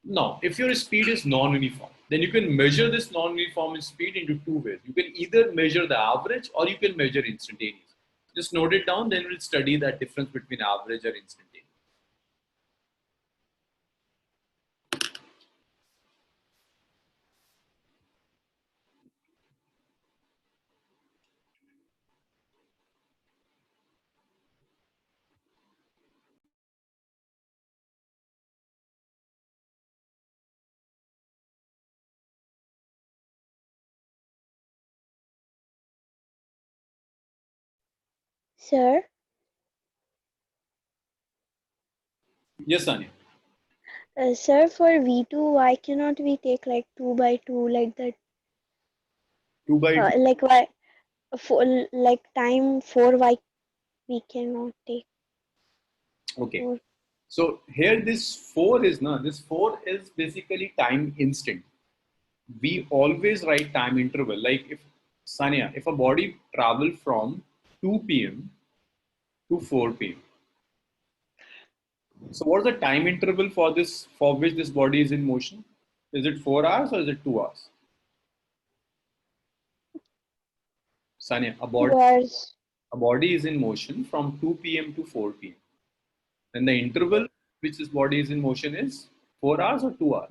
Now, if your speed is non-uniform, then you can measure this non-uniform speed into two ways. You can either measure the average or you can measure instantaneous. Just note it down, then we'll study that difference between average or instantaneous. Sir, Yes, Anya. sir, for V2, why cannot we take like 2 by 2 like that? 2 by 2. Like why for like time 4, why we cannot take Okay. 4? So here this 4 is this 4 is basically time instant. We always write time interval. Like if Sanya, if a body travel from 2 p.m. to 4 p.m. So what's the time interval for this, for which this body is in motion? Is it 4 hours or is it 2 hours? Sanya, 2 hours. a body is in motion from 2 p.m. to 4 p.m. Then the interval which this body is in motion is 4 hours or 2 hours?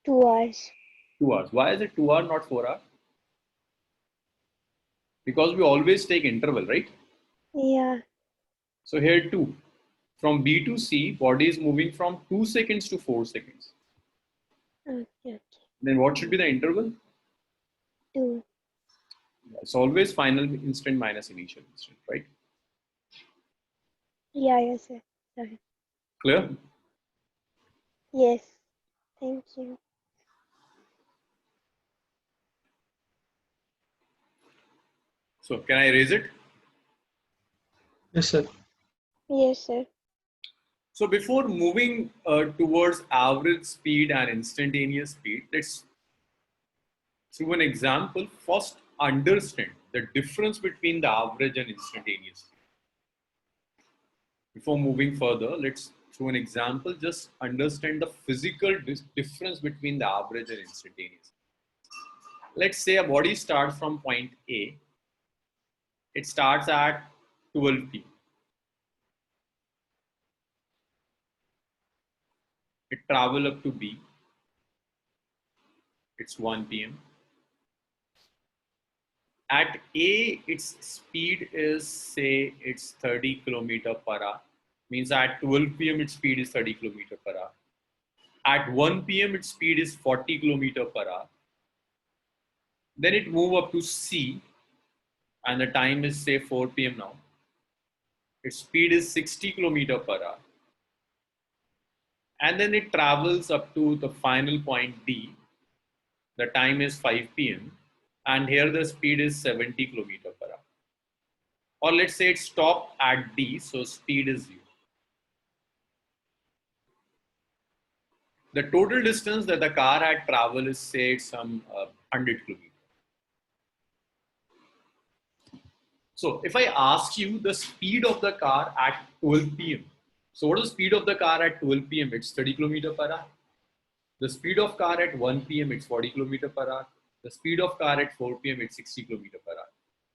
2 hours. 2 hours. Why is it 2 hours, not 4 hours? Because we always take interval, right? Yeah. So here 2. From B to C, body is moving from 2 seconds to 4 seconds. Okay, okay. Then what should be the interval? 2. It's always final instant minus initial instant, right? Yeah, yes, sir. Sorry. Clear? Yes. Thank you. So can I erase it? Yes, sir. Yes, sir. So before moving towards average speed and instantaneous speed, let's, through an example, first understand the difference between the average and instantaneous speed. Before moving further, let's through an example, just understand the physical difference between the average and instantaneous. Let's say a body starts from point A. It starts at 12 p.m. It travels up to B. It's 1 p.m. At A, its speed is, say, it's 30 kilometer per hour. Means at 12 p.m. its speed is 30 kilometer per hour. At 1 p.m. its speed is 40 kilometer per hour. Then it move up to C, and the time is, say, 4 p.m. now. Its speed is 60 kilometer per hour. And then it travels up to the final point D. The time is 5 p.m. and here the speed is 70 kilometer per hour. Or let's say it stopped at D, so speed is 0. The total distance that the car had traveled is, say, some 100 kilometers. So if I ask you the speed of the car at 12 p.m. So what is the speed of the car at 12 p.m.? It's 30 kilometer per hour. The speed of car at 1 p.m. it's 40 kilometer per hour. The speed of car at 4 p.m. it's 60 kilometer per hour.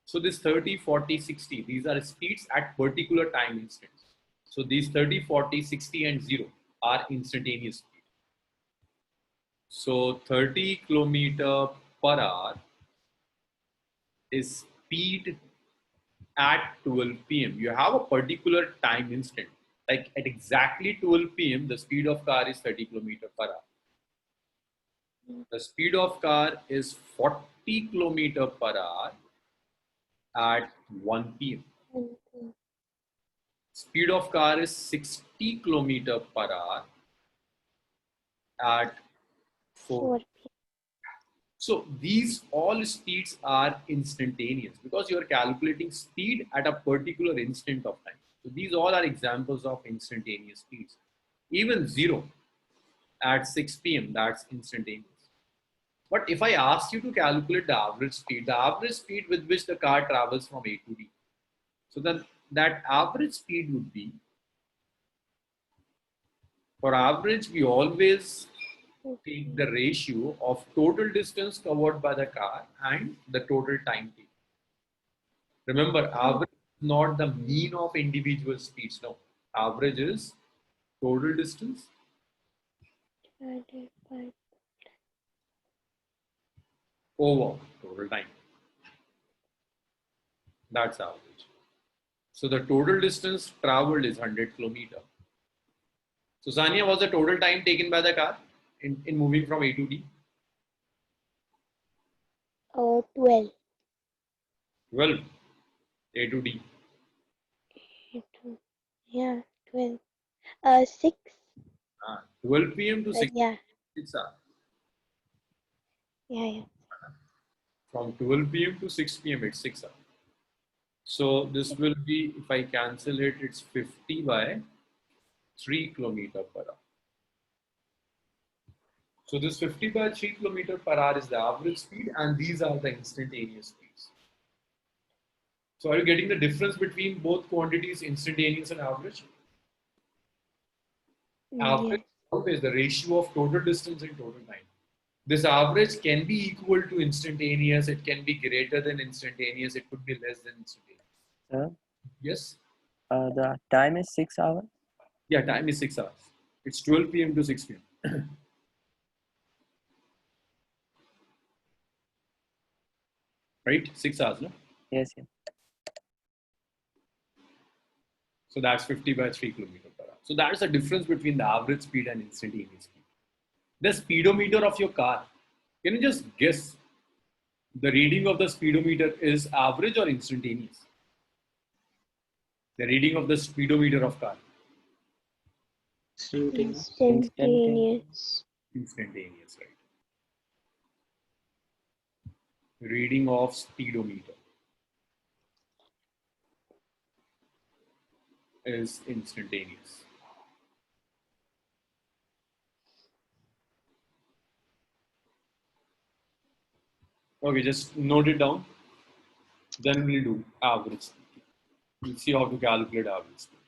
So this 30, 40, 60, these are speeds at particular time instants. So these 30, 40, 60 and 0 are instantaneous speed. So 30 kilometer per hour is speed at 12 p.m. You have a particular time instant. Like at exactly 12 p.m. the speed of car is 30 kilometer per hour. The speed of car is 40 kilometer per hour at 1 p.m. Speed of car is 60 kilometer per hour at 4 p.m. So these all speeds are instantaneous because you are calculating speed at a particular instant of time. So these all are examples of instantaneous speeds. Even 0 at 6 p.m. that's instantaneous. But if I ask you to calculate the average speed with which the car travels from A to D, so then that average speed would be, for average, we always take the ratio of total distance covered by the car and the total time taken. Remember, average is not the mean of individual speeds. No, average is total distance over total time. That's average. So the total distance traveled is 100 kilometer. So Sania, was the total time taken by the car in moving from A to D? 12. 12. A to D. Yeah, 12. 6. 12 p.m. to 6 Yeah. 6 hours. Yeah. From 12 p.m. to 6 p.m. it's 6 hours. So this will be, if I cancel it, it's 50 by 3 kilometer per hour. So this 50 by 3 kilometer per hour is the average speed, and these are the instantaneous speeds. So are you getting the difference between both quantities, instantaneous and average? Average is always the ratio of total distance and total time. This average can be equal to instantaneous, it can be greater than instantaneous, it could be less than instantaneous. Yes? The time is 6 hours. Yeah, time is 6 hours. It's 12 p.m. to 6 p.m. Right? 6 hours, no? Yes. So that's 50 by 3 kilometer per hour. So that's the difference between the average speed and instantaneous speed. The speedometer of your car, can you just guess the reading of the speedometer is average or instantaneous? The reading of the speedometer of car. Instantaneous. Instantaneous, right? Reading of speedometer is instantaneous. Okay, just note it down. Then we'll do average speed. We'll see how to calculate average speed.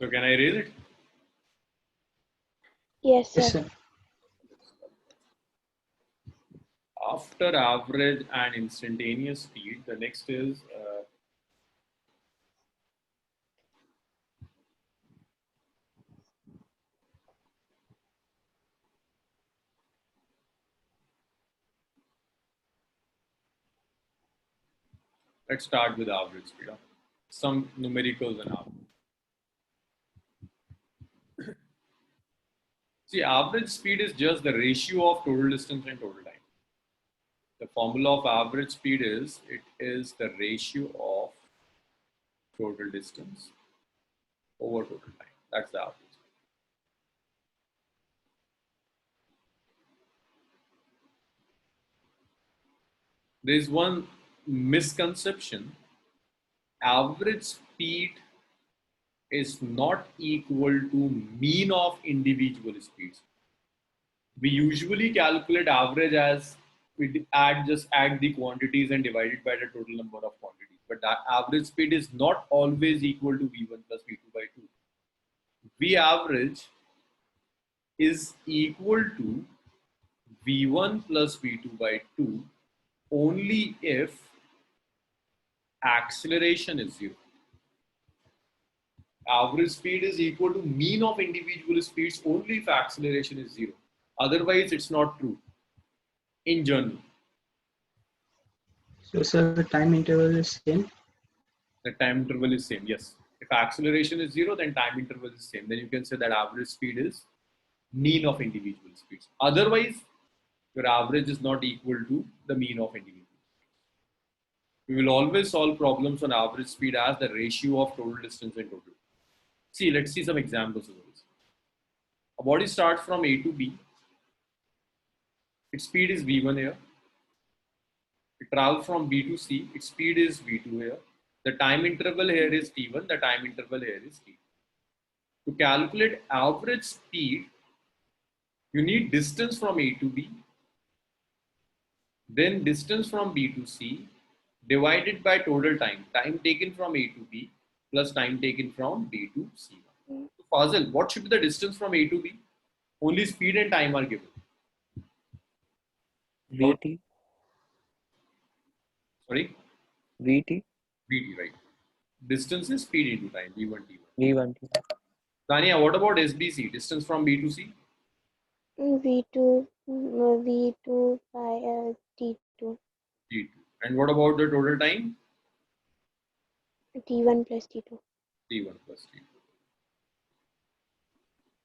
So can I erase it? Yes, Yes, sir. sir. After average and instantaneous speed, the next is let's start with average speed. Some numericals and average. See, average speed is just the ratio of total distance and total time. The formula of average speed is it is the ratio of total distance over total time. That's the average. There is one misconception. Average speed is not equal to mean of individual speeds. We usually calculate average as we just add the quantities and divide it by the total number of quantities. But the average speed is not always equal to V1 plus V2 by 2. V average is equal to V1 plus V2 by 2 only if acceleration is 0. Average speed is equal to mean of individual speeds only if acceleration is 0. Otherwise, it's not true in general. So, sir, the time interval is same. The time interval is same, yes. If acceleration is 0, then time interval is same. Then you can say that average speed is mean of individual speeds. Otherwise, your average is not equal to the mean of individual. We will always solve problems on average speed as the ratio of total distance and total. See, let's see some examples of this. A body starts from A to B. Its speed is V1 here. It travels from B to C. Its speed is V2 here. The time interval here is T1. The time interval here is T2. To calculate average speed, you need distance from A to B, then distance from B to C divided by total time, time taken from A to B plus time taken from B to C. So Fazil, what should be the distance from A to B? Only speed and time are given. VT, Sorry, VT, VT, right? Distance is speed into time, V1, T1. V1, Tanya, what about SBC, distance from B to C? V2 by T2. T2. And what about the total time? T1 plus T2. T1 plus T2.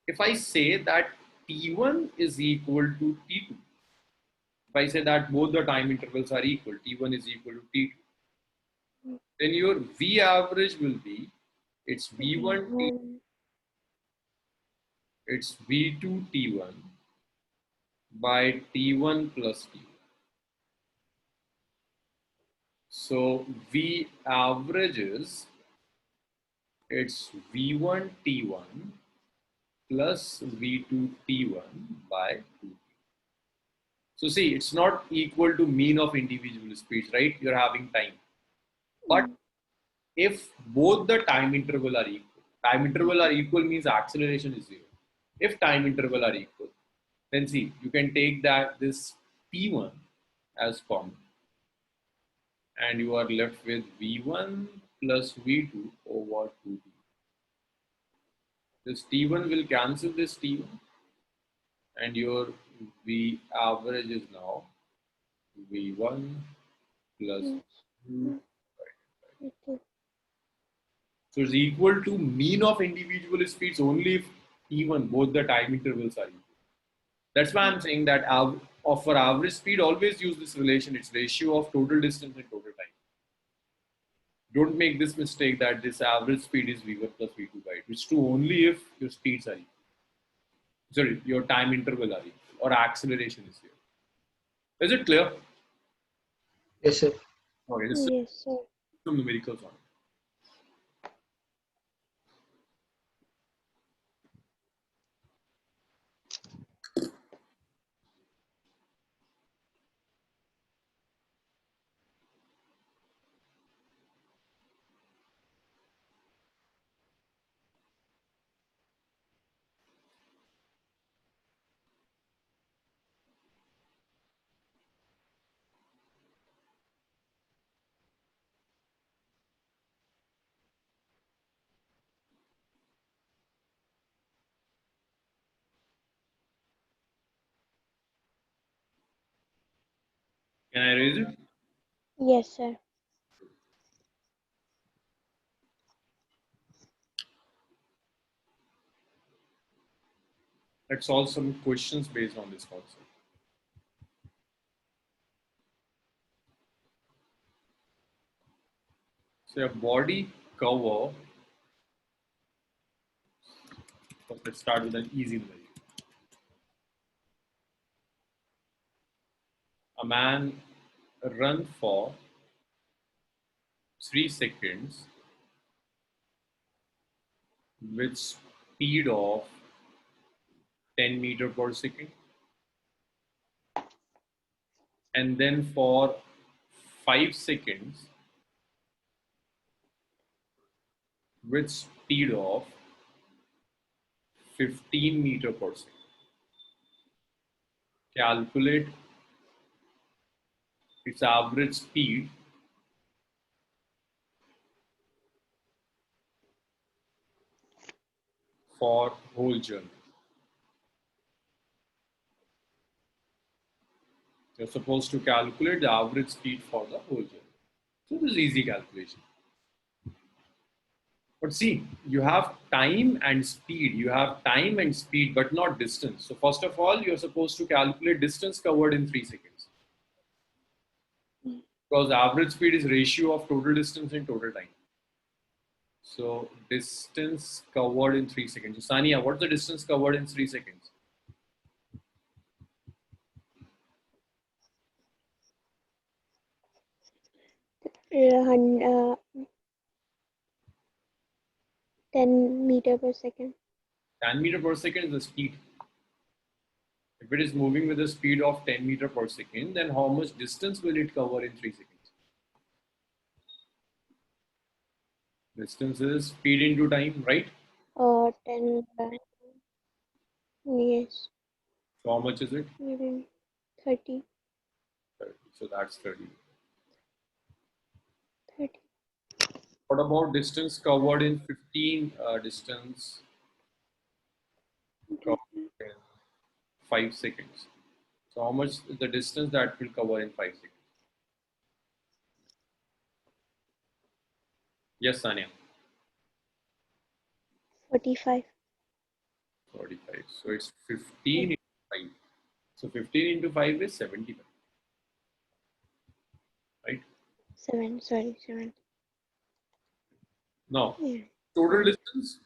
If I say that T1 is equal to T2, if I say that both the time intervals are equal, T1 is equal to T2, then your V average will be it's V1 T, it's V2 T1 by T1 plus T1. So V average is it's V1 T1 plus V2 T1 by 2. So see, it's not equal to mean of individual speeds, right? You're having time. But if both the time interval are equal means acceleration is 0. If time interval are equal, then see, you can take that this T1 as common and you are left with V1 plus V2 over 2T. This T1 will cancel this T1 and your V average is now V1 plus 2. So it's equal to mean of individual speeds only if T1, both the time intervals are equal. That's why I'm saying that for average speed, always use this relation. It's ratio of total distance and total time. Don't make this mistake that this average speed is V1 plus V2 by 2. It's true only if your speeds are equal. Sorry, your time interval are equal or acceleration is here. Is it clear? Yes, sir. Okay, this is Yes, sir. some numericals on it. Can I raise it? Yes, sir. Let's solve some questions based on this concept. So a body cover. First, let's start with an easy one. A man run for 3 seconds with speed of 10 meter per second, and then for 5 seconds with speed of 15 meter per second. Calculate its average speed for whole journey. You're supposed to calculate the average speed for the whole journey. So this is easy calculation. But see, you have time and speed. You have time and speed, but not distance. So first of all, you're supposed to calculate distance covered in 3 seconds. Because average speed is ratio of total distance and total time. So distance covered in 3 seconds. So Sania, what's the distance covered in 3 seconds? Hun- uh, 10 meter per second. 10 meter per second is the speed. If it is moving with a speed of 10 meter per second, then how much distance will it cover in 3 seconds? Distance is speed into time, right? 10. Yes. So how much is it? Maybe 30. 30. So that's 30. 30. What about distance covered in 15 distance covered in 5 seconds? So how much is the distance that will cover in 5 seconds? Yes, Sania. 45. 45. So it's 15 into 5. So 15 into 5 is 75. Right? 7. Sorry, 7. Now, Yeah. total distance.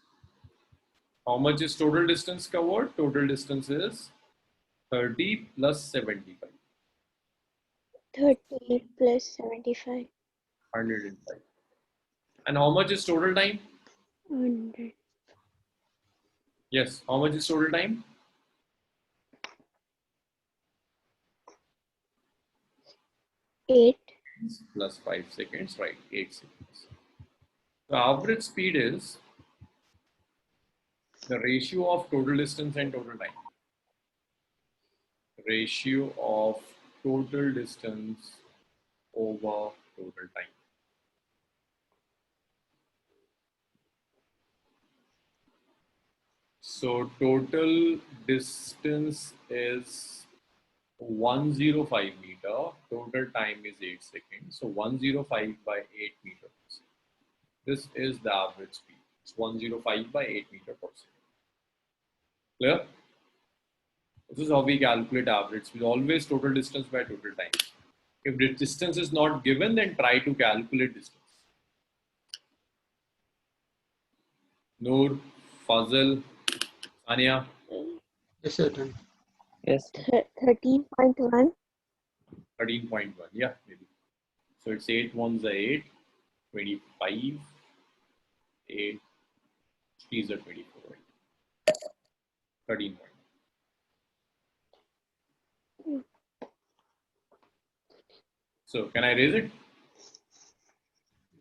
How much is total distance covered? Total distance is 30 plus 75. 30 plus 75. 105. And how much is total time? 100. Yes. How much is total time? 8. Plus 5 seconds, right? 8 seconds. The average speed is the ratio of total distance and total time. Ratio of total distance over total time. So total distance is 105 meter. Total time is 8 seconds. So 105 by 8 meters. This is the average speed. It's 105 by 8 meter per second. Clear? This is how we calculate average. We always total distance by total time. If the distance is not given, then try to calculate distance. Noor, Fazil, Sania. Yes, sir. Done. Yes. 13.1. 13.1. Yeah, maybe. So it's 8 ones are 8, 25, 8, 3s are 24. 13. So can I raise it?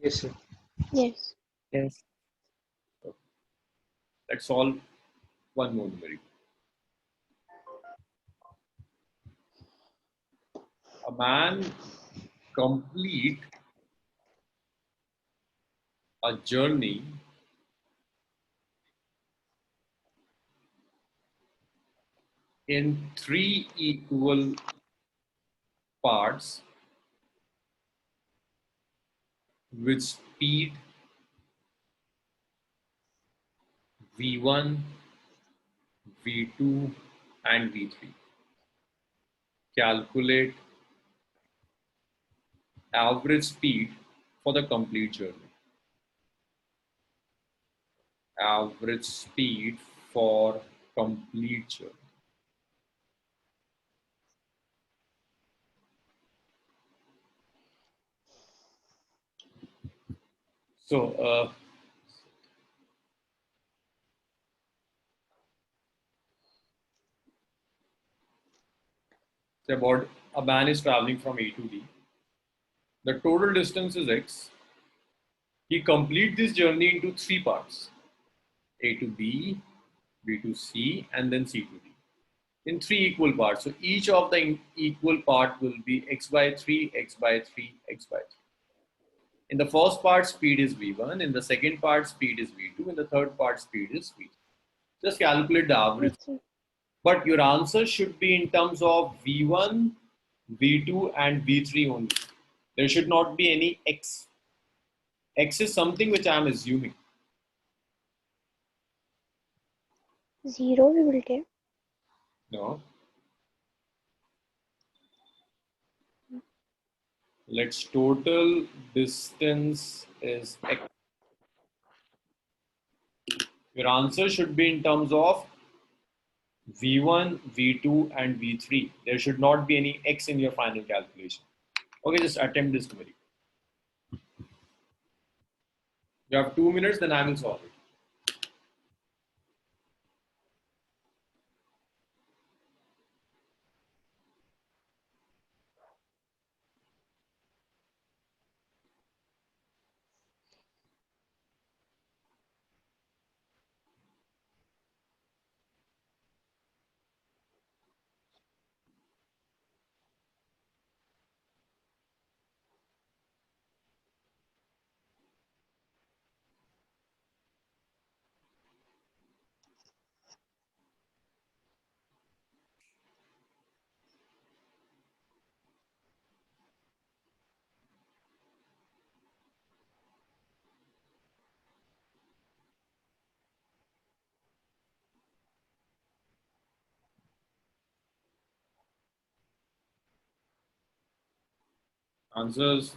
Yes, sir. Yes. Yes. Let's solve one more numerical. A man complete a journey in 3 equal parts with speed V1, V2 and V3. Calculate average speed for the complete journey. Average speed for complete journey. So about a man is traveling from A to B. The total distance is X. He completes this journey into three parts: A to B, B to C, and then C to D, in three equal parts. So each of the equal part will be X by 3, X by 3, X by 3. In the first part, speed is V1. In the second part, speed is V2. In the third part, speed is V3. Just calculate the average. V3. But your answer should be in terms of V1, V2, and V3 only. There should not be any X. X is something which I am assuming. 0 we will take. No. Let's total distance is X. Your answer should be in terms of V1, V2, and V3. There should not be any X in your final calculation. Okay, just attempt this numeric. You have 2 minutes, then I will solve it. Answers.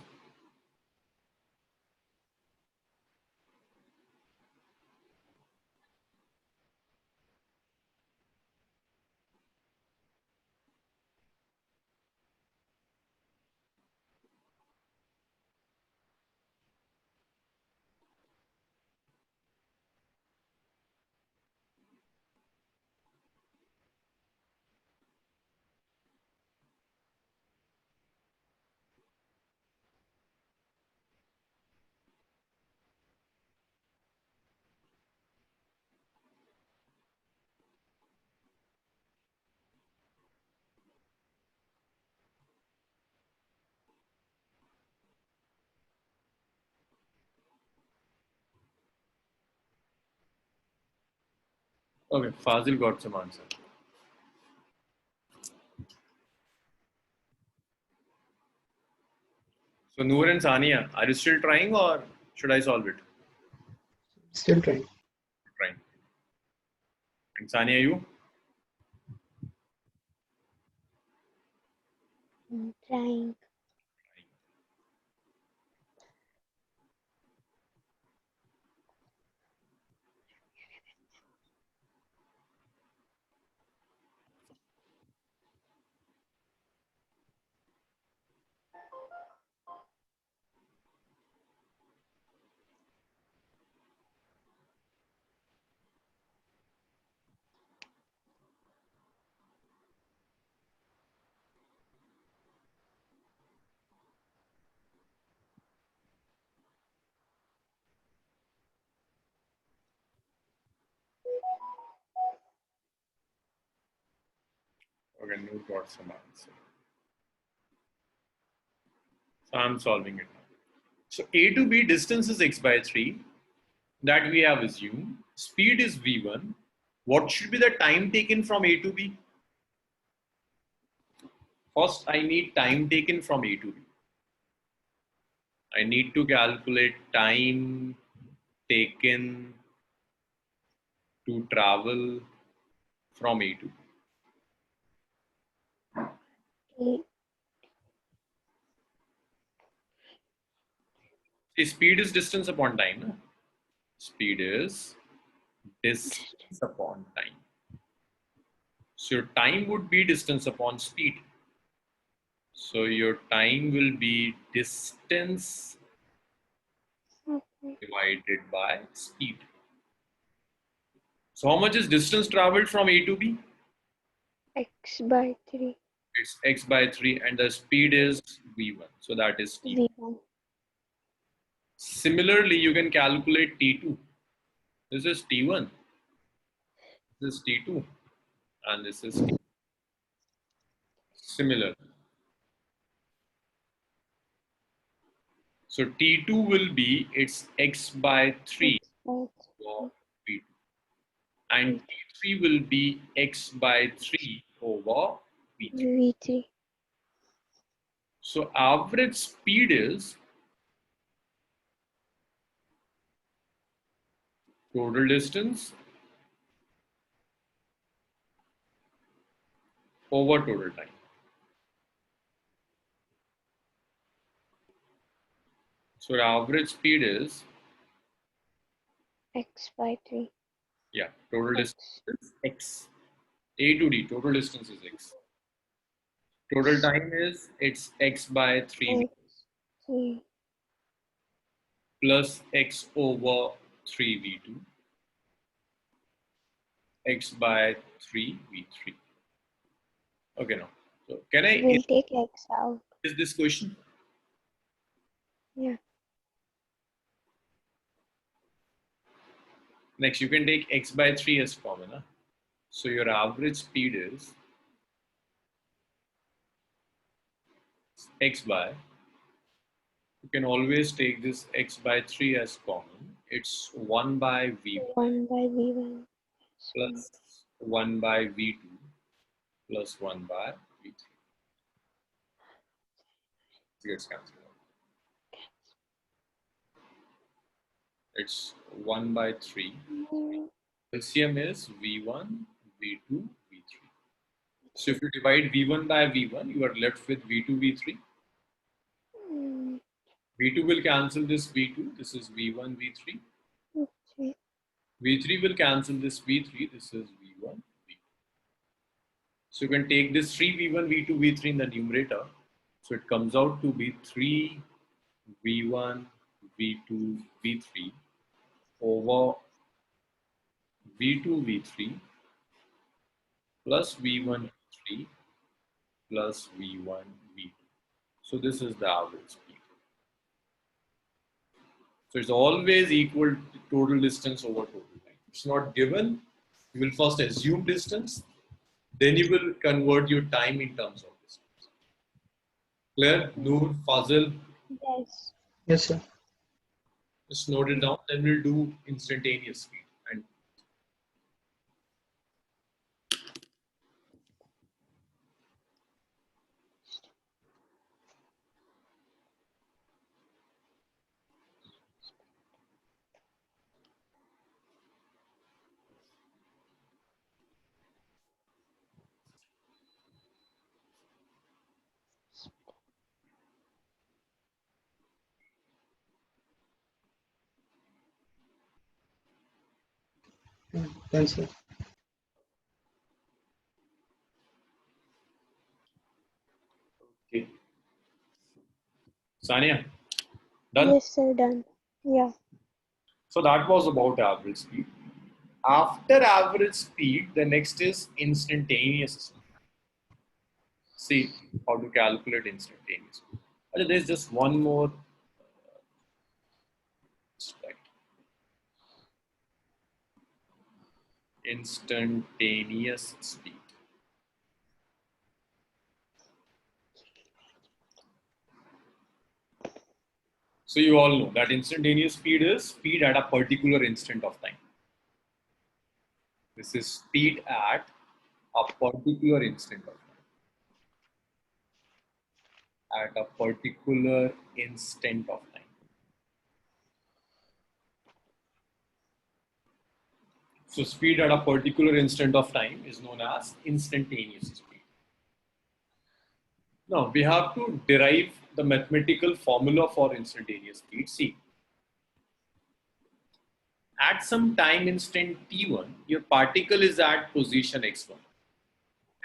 Okay, Fazil got some answer. So Noor and Sania, are you still trying or should I solve it? Still trying. Trying. And Sania, you? Trying. Okay, Noor got some answer. So I'm solving it now. So A to B distance is X by 3. That we have assumed. Speed is V1. What should be the time taken from A to B? First, I need time taken from A to B. I need to calculate time taken to travel from A to B. A. See, speed is distance upon time. No? Speed is distance upon time. So your time would be distance upon speed. So your time will be distance Okay. divided by speed. So how much is distance traveled from A to B? X by 3. It's x by 3 and the speed is v1. So that is t. V1. Similarly, you can calculate t2. This is t1. This is t2. And this is t. Similar. So t2 will be its x by 3 X by over v2. And t3 will be x by 3 over v3. V3. So average speed is total distance over total time. So average speed is, X by 3. yeah, total X. distance is x. A to D, total distance is x. Total time is it's x by 3 X. 3. plus x over 3v2 x by 3v3. Okay, now. So can I We'll take X out. is this question? Yeah. Next, you can take x by 3 as common. Huh? So your average speed is x by, you can always take this x by 3 as common. It's 1 by v1 1 by V1. plus 1 by v2 plus 1 by v3. Gets cancelled out. It's 1 by 3. LCM is v1, v2, v3. So if you divide v1 by v1, you are left with v2, v3. v2 will cancel this v2. This is v1, v3. Okay. v3 will cancel this v3. This is v1, v2. So you can take this 3v1, v2, v3 in the numerator. So it comes out to be 3 v1, v2, v3 over v2, v3 plus v1, v3 plus v1, v2. So this is the average speed. So it's always equal to total distance over total time. It's not given. You will first assume distance, then you will convert your time in terms of distance. Clear? Noor, Fazil, Yes. Yes, sir. just note it down. Then we'll do instantaneous speed. And Done, sir. okay. Sania, done? Yes, sir. Done. Yeah. So that was about average speed. After average speed, the next is instantaneous speed. See how to calculate instantaneous speed. Okay, there's just one more slide. Instantaneous speed. So you all know that instantaneous speed is speed at a particular instant of time. This is speed at a particular instant of time. At a particular instant of time. So speed at a particular instant of time is known as instantaneous speed. Now we have to derive the mathematical formula for instantaneous speed. See, at some time instant t1, your particle is at position x1.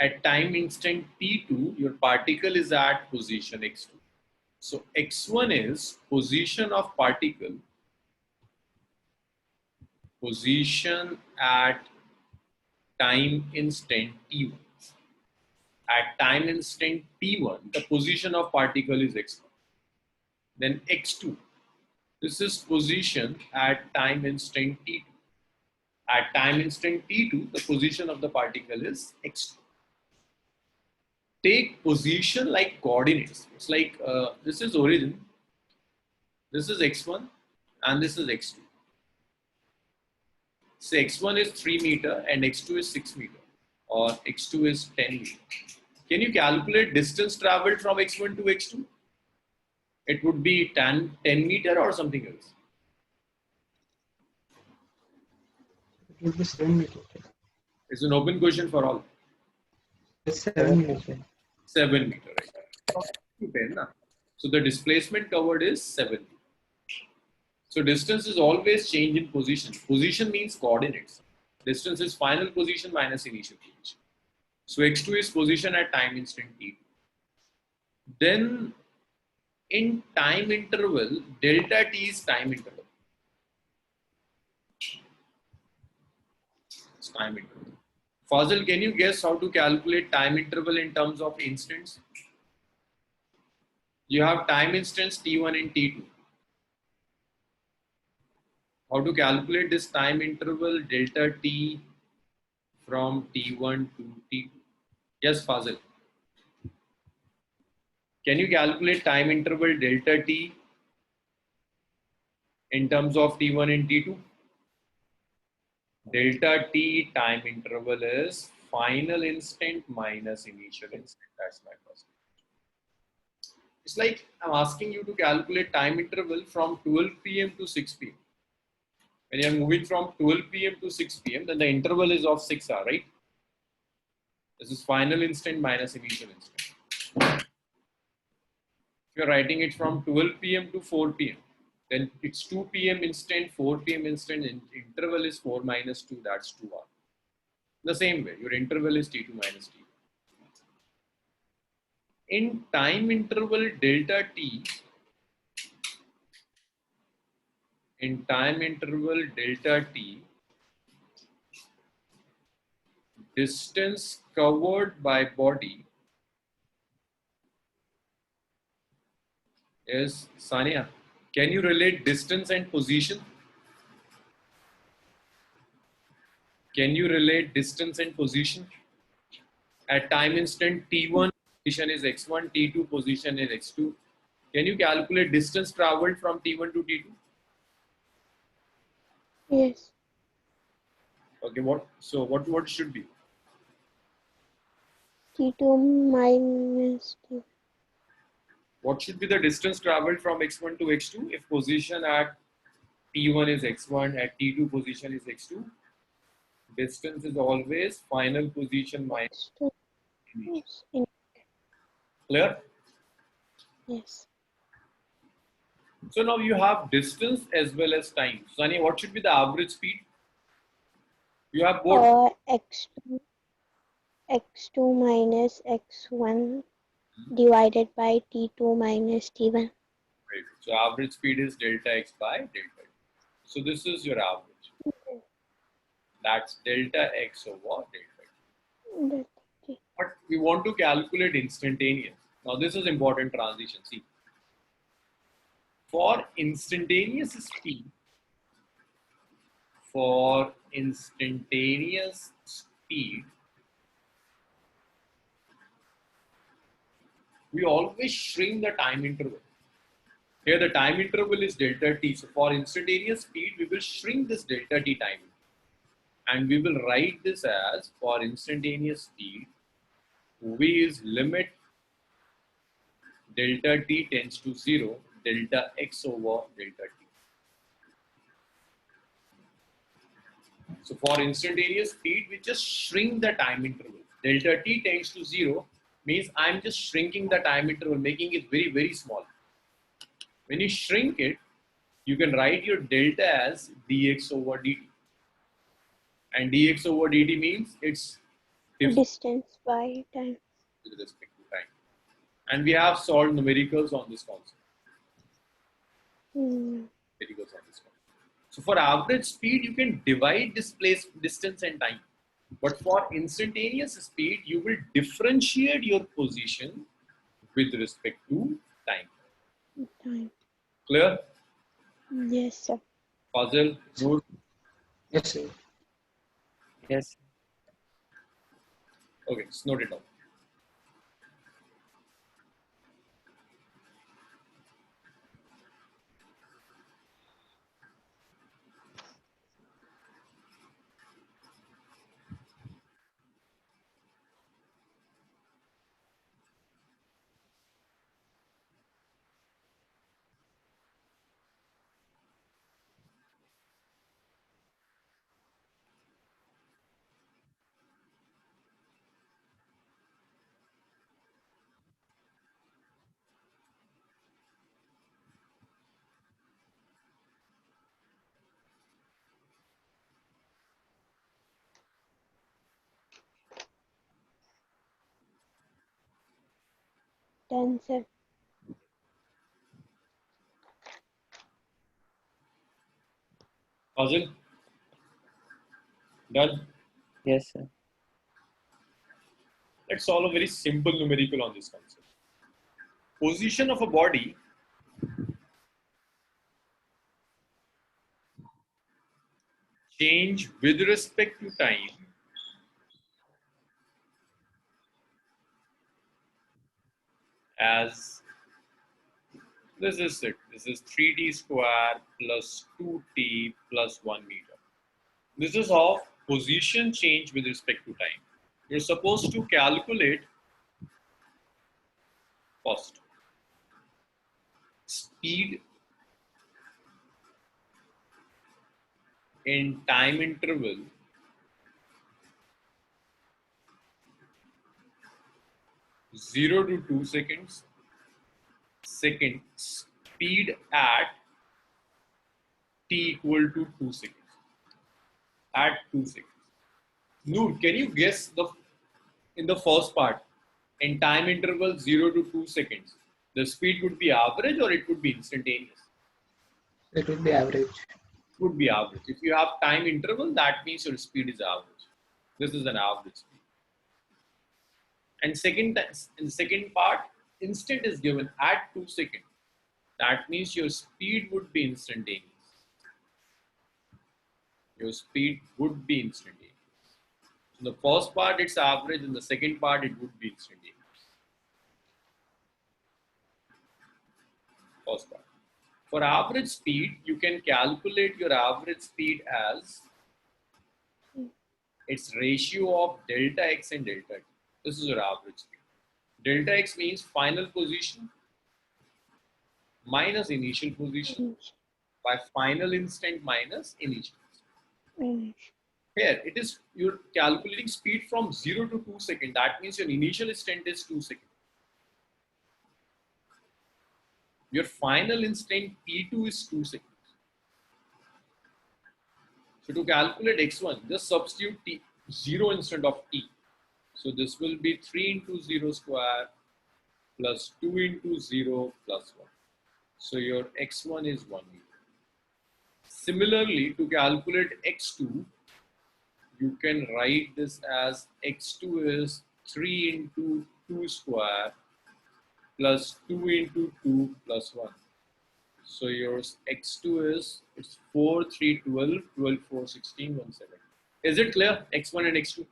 At time instant t2, your particle is at position x2. So x1 is position of particle, position at time instant t1. At time instant t1, the position of particle is x1. Then x2, this is position at time instant t2. At time instant t2, the position of the particle is x2. Take position like coordinates. It's like this is origin, this is x1, and this is x2. Say x1 is 3 meter and x2 is 6 meter, or x2 is 10 meter. Can you calculate distance traveled from x1 to x2? It would be 10 meter or something else. It will be 7 meters. It's an open question for all. It's 7 meters. 7 meter, right? So the displacement covered is 7. So distance is always change in position. Position means coordinates. Distance is final position minus initial position. So x2 is position at time instant t2. Then in time interval, delta t is time interval. It's time interval. Fazil, can you guess how to calculate time interval in terms of instants? You have time instants t1 and t2. How to calculate this time interval delta t from t1 to t2? Yes, Fazil. Can you calculate time interval delta t in terms of t1 and t2? Delta t time interval is final instant minus initial instant. That's my first. It's like I'm asking you to calculate time interval from 12 p.m. to 6 p.m. When you're moving from 12 p.m. to 6 p.m., then the interval is of 6 hours, right? This is final instant minus initial instant. If you're writing it from 12 p.m. to 4 p.m., then it's 2 p.m. instant, 4 p.m. instant, interval is 4 minus 2, that's 2 hours. The same way, your interval is t2 minus t. In time interval delta t, in time interval delta t, distance covered by body is, Sania, can you relate distance and position? Can you relate distance and position? At time instant t1, position is x1, t2 position is x2. Can you calculate distance traveled from t1 to t2? Yes. Okay, what should be? T2 minus T. What should be the distance traveled from x1 to x2 if position at t1 is x1, at t2 position is x2? Distance is always final position minus initial. Yes. Clear? Yes. So now you have distance as well as time. Sani, what should be the average speed? You have both. X2 minus X1 divided by T2 minus T1. Right. So average speed is delta x by delta t. So this is your average. That's delta x over delta t. But we want to calculate instantaneous. Now this is important transition. See, for instantaneous speed, we always shrink the time interval. Here the time interval is delta t. So for instantaneous speed, we will shrink this delta t time. And we will write this as, for instantaneous speed, v is limit delta t tends to 0, delta x over delta t. So for instantaneous speed, we just shrink the time interval. Delta t tends to 0 means I'm just shrinking the time interval, making it very, very small. When you shrink it, you can write your delta as dx over dt. And dx over dt means it's difference Distance by time. with respect to time. And we have solved numericals on this concept. Numericals on this concept. So for average speed, you can divide distance and time. But for instantaneous speed, you will differentiate your position with respect to time. Time. Clear? Yes, sir. Puzzle? Noor? Yes, sir. Yes. Okay, just note it down. Done, sir. Puzzle? Done? Yes, sir. Let's solve a very simple numerical on this concept. Position of a body change with respect to time as this is it. This is 3t square plus 2t plus 1 meter. This is of position change with respect to time. You're supposed to calculate first speed in time interval 0 to 2 seconds. Second, speed at t equal to 2 seconds. At 2 seconds. Noor, can you guess in the first part, in time interval 0 to 2 seconds, the speed would be average or it would be instantaneous? It will be average. It would be average. If you have time interval, that means your speed is average. This is an average speed. And in the second part, instant is given at 2 seconds. That means your speed would be instantaneous. Your speed would be instantaneous. In the first part, it's average. In the second part, it would be instantaneous. First part. For average speed, you can calculate your average speed as its ratio of delta x and delta t. This is your average speed. Delta x means final position minus initial position by final instant minus initial instant. Here, it is you're calculating speed from 0 to 2 seconds. That means your initial instant is 2 seconds. Your final instant T2 is 2 seconds. So to calculate x1, just substitute t 0 instead of t. So this will be 3 into 0 square plus 2 into 0 plus 1. So your x1 is 1 meter. Similarly, to calculate x2, you can write this as x2 is 3 into 2 square plus 2 into 2 plus 1. So yours x2 is it's 4, 3, 12, 12, 4, 16, 1, 7. Is it clear? X1 and x2?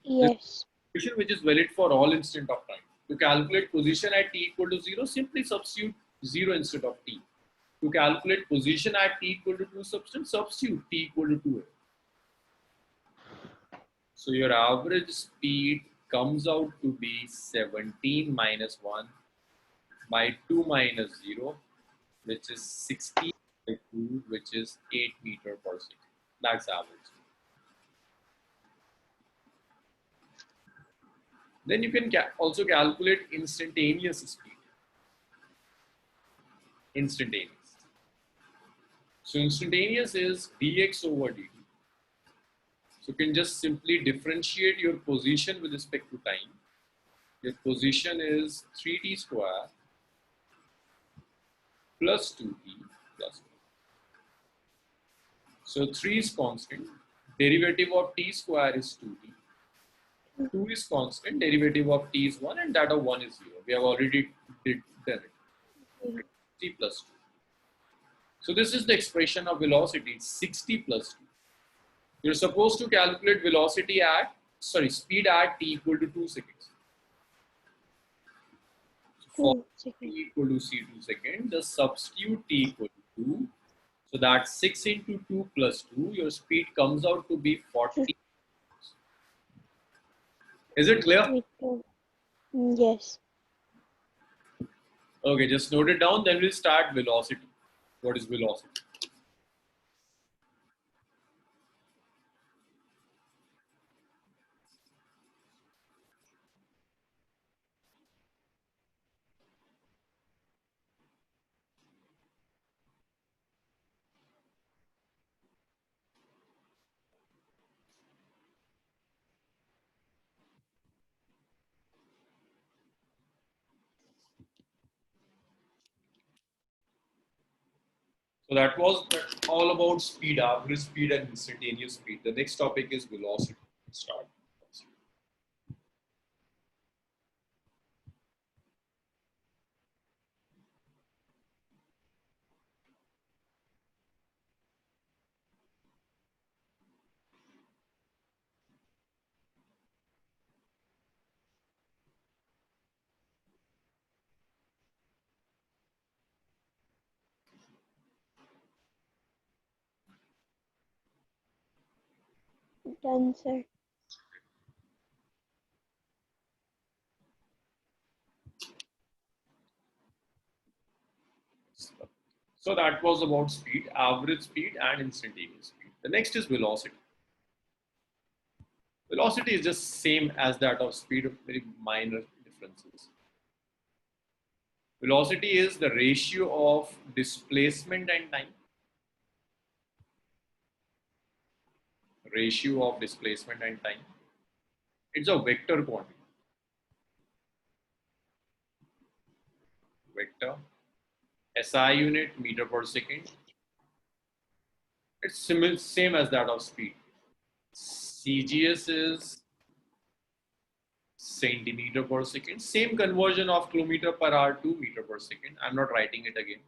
Yes. This which is valid for all instant of time. To calculate position at t equal to 0, simply substitute 0 instead of t. To calculate position at t equal to 2 substitute t equal to 2. So your average speed comes out to be 17 minus 1 by 2 minus 0, which is 16 by 2, which is 8 meter per second. That's average. Then you can also calculate instantaneous speed. Instantaneous. So instantaneous is dx over dt. So you can just simply differentiate your position with respect to time. Your position is 3t square plus 2t plus 1. So 3 is constant. Derivative of t square is 2t. 2 is constant. Derivative of t is 1 and that of 1 is 0. We have already done it. T plus 2. So this is the expression of velocity. It's 60 plus 2. You're supposed to calculate speed at t equal to 2 seconds. For 2 seconds. t equal to c2 seconds, just substitute t equal to 2. So that's 6 into 2 plus 2. Your speed comes out to be 40. Is it clear? Meter. Yes. Okay, just note it down. Then we'll start velocity. What is velocity? So that was all about speed, average speed and instantaneous speed. The next topic is velocity. Let's start. Done, sir. So that was about speed, average speed and instantaneous speed. The next is velocity. Velocity is just same as that of speed, very minor differences. Velocity is the ratio of displacement and time. Ratio of displacement and time. It's a vector quantity. Vector. SI unit, meter per second. It's same as that of speed. CGS is centimeter per second. Same conversion of kilometer per hour to meter per second. I'm not writing it again.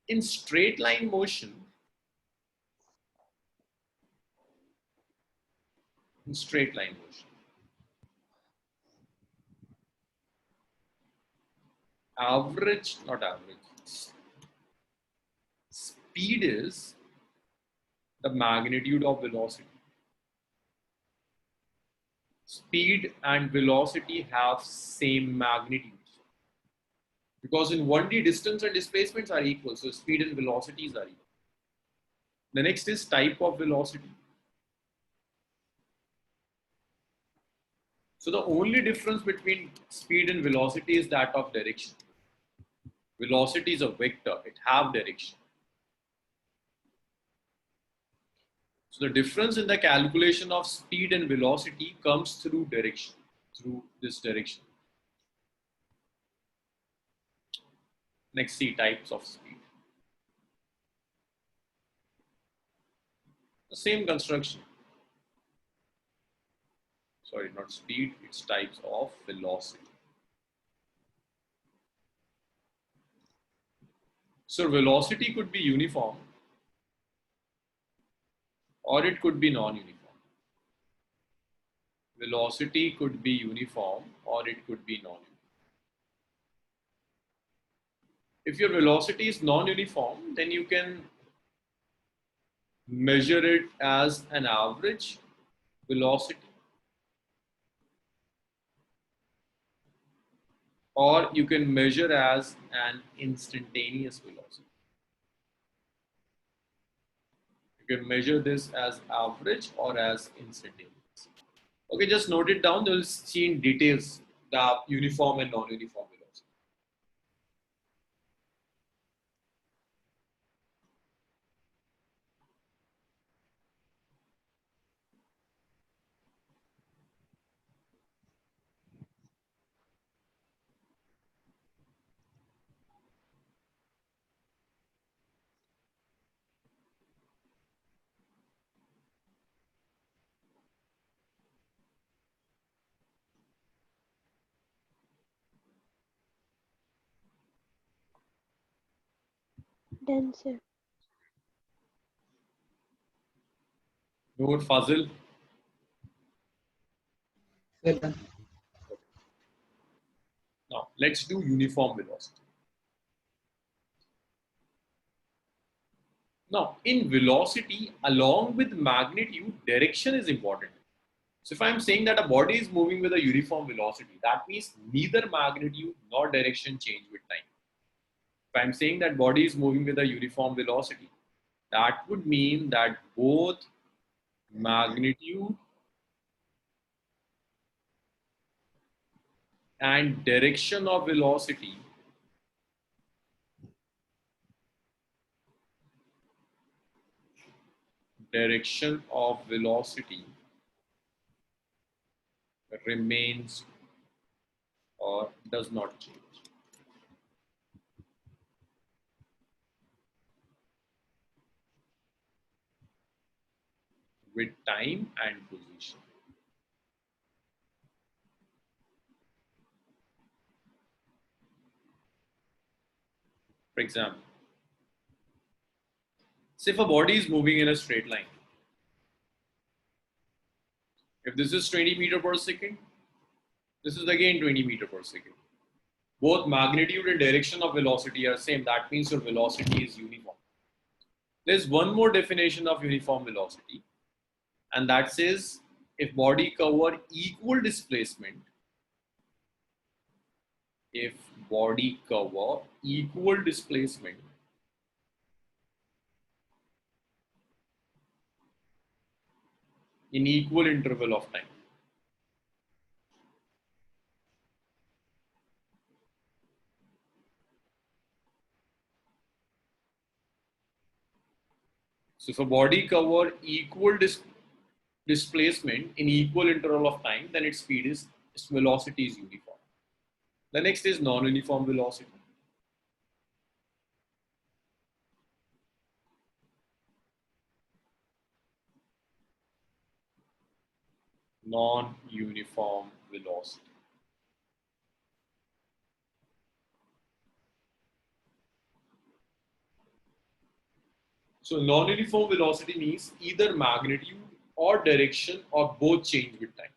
In straight line motion, not average, speed is the magnitude of velocity. Speed and velocity have same magnitudes. Because in 1D, distance and displacements are equal, so speed and velocities are equal. The next is type of velocity. So the only difference between speed and velocity is that of direction. Velocity is a vector, it have direction. So the difference in the calculation of speed and velocity comes through direction, through this direction. Next, see types of speed. The same construction. Sorry, not speed, it's types of velocity. So velocity could be uniform or it could be non-uniform. Velocity could be uniform or it could be non-uniform. If your velocity is non-uniform, then you can measure it as an average velocity or you can measure as an instantaneous velocity. You can measure this as average or as instantaneous. Okay, just note it down. You'll see in details the uniform and non-uniform velocity. Done, sir. Note Fazil. Well done. Now let's do uniform velocity. Now in velocity, along with magnitude, direction is important. So if I'm saying that a body is moving with a uniform velocity, that means neither magnitude nor direction change with time. If I'm saying that body is moving with a uniform velocity, that would mean that both magnitude and direction of velocity remains or does not change with time and position. For example, say if a body is moving in a straight line, if this is 20 meter per second, this is again 20 meter per second. Both magnitude and direction of velocity are same. That means your velocity is uniform. There's one more definition of uniform velocity, and that says if body cover equal displacement, if body cover equal displacement in equal interval of time. So if a body cover equal displacement in equal interval of time, then its velocity is uniform. The next is non-uniform velocity. Non-uniform velocity. So non-uniform velocity means either magnitude or direction or both change with time.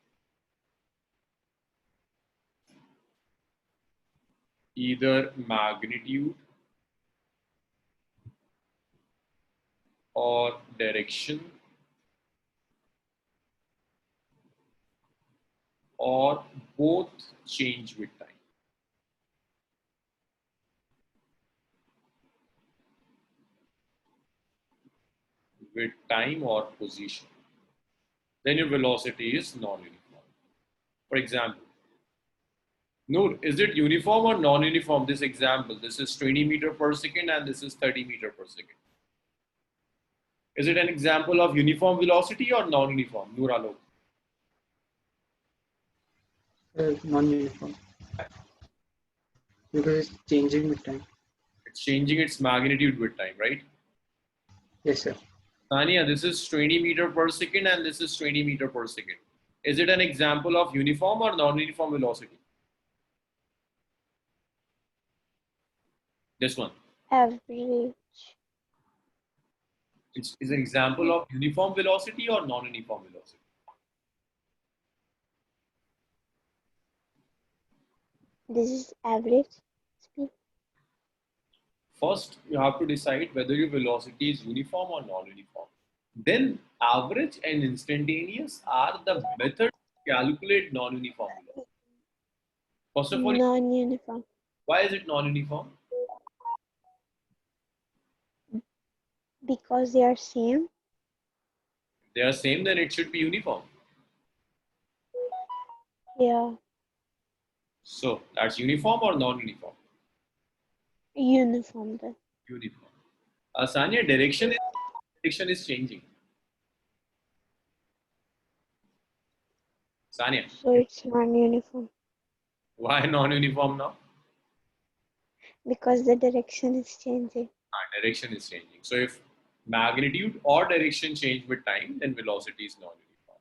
Either magnitude or direction or both change with time. With time or position. Then your velocity is non-uniform. For example, Noor, is it uniform or non-uniform? This example, this is 20 meter per second and this is 30 meter per second. Is it an example of uniform velocity or non-uniform? Noor Alok. Non-uniform because it's changing with time. It's changing its magnitude with time, right? Yes, sir. Tania, this is 20 meter per second and this is 20 meter per second. Is it an example of uniform or non-uniform velocity? This one. Average. It's an example of uniform velocity or non-uniform velocity. This is average speed. First, you have to decide whether your velocity is uniform or non-uniform. Then, average and instantaneous are the methods to calculate non-uniform velocity. First of all, Non-uniform. why is it non-uniform? Because they are same. They are same, then it should be uniform. Yeah. So that's uniform or non-uniform? Uniform then. Uniform. Sanya, direction is changing. Sanya, So it's non-uniform why non-uniform now? because the direction is changing. Direction is changing. So if magnitude or direction change with time, then velocity is non-uniform.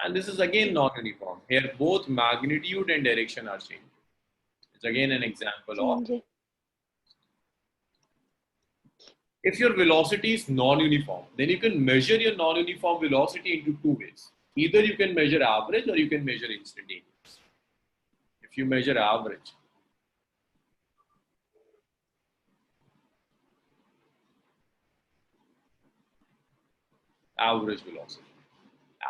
And this is again non-uniform. Here both magnitude and direction are changing. It's again an example of Changing. if your velocity is non-uniform, then you can measure your non-uniform velocity into two ways. Either you can measure average or you can measure instantaneous. If you measure average, average velocity.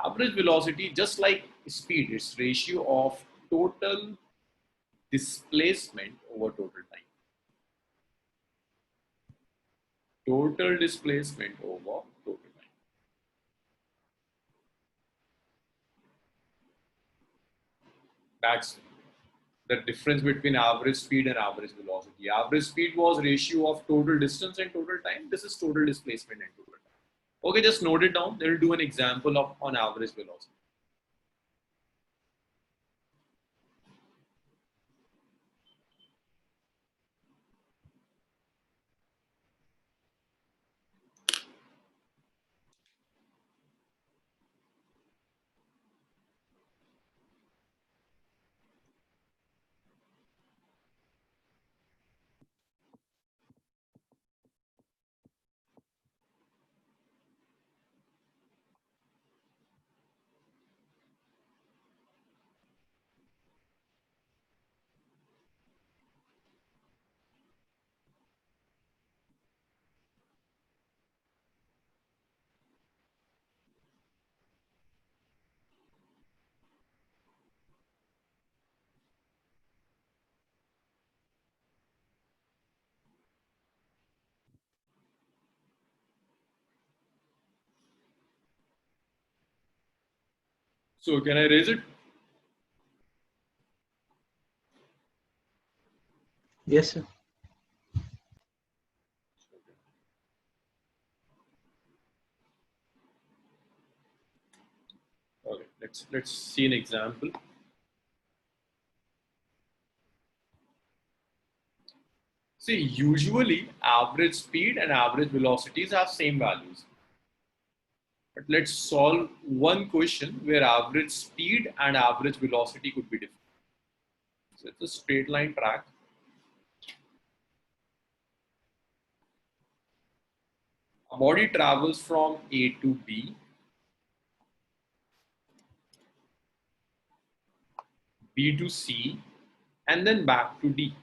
Average velocity, just like speed, it's ratio of total displacement over total time. Total displacement over total time. That's the difference between average speed and average velocity. Average speed was ratio of total distance and total time. This is total displacement and total time. Okay, just note it down. Then we'll do an example of on average velocity. So can I raise it? Yes, sir. Okay, let's see an example. See, usually average speed and average velocities have same values. But let's solve one question where average speed and average velocity could be different. So it's a straight line track. A body travels from A to B, B to C, and then back to D.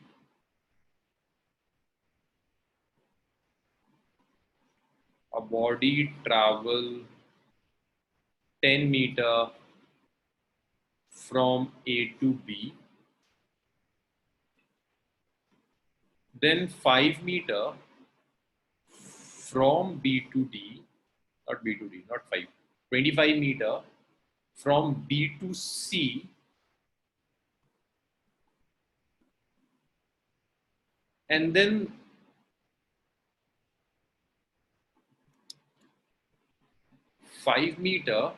A body travel 10 meter from A to B, then 5 meter from B to D, not B to D, not 5, 25 meter from B to C, and then 5 meter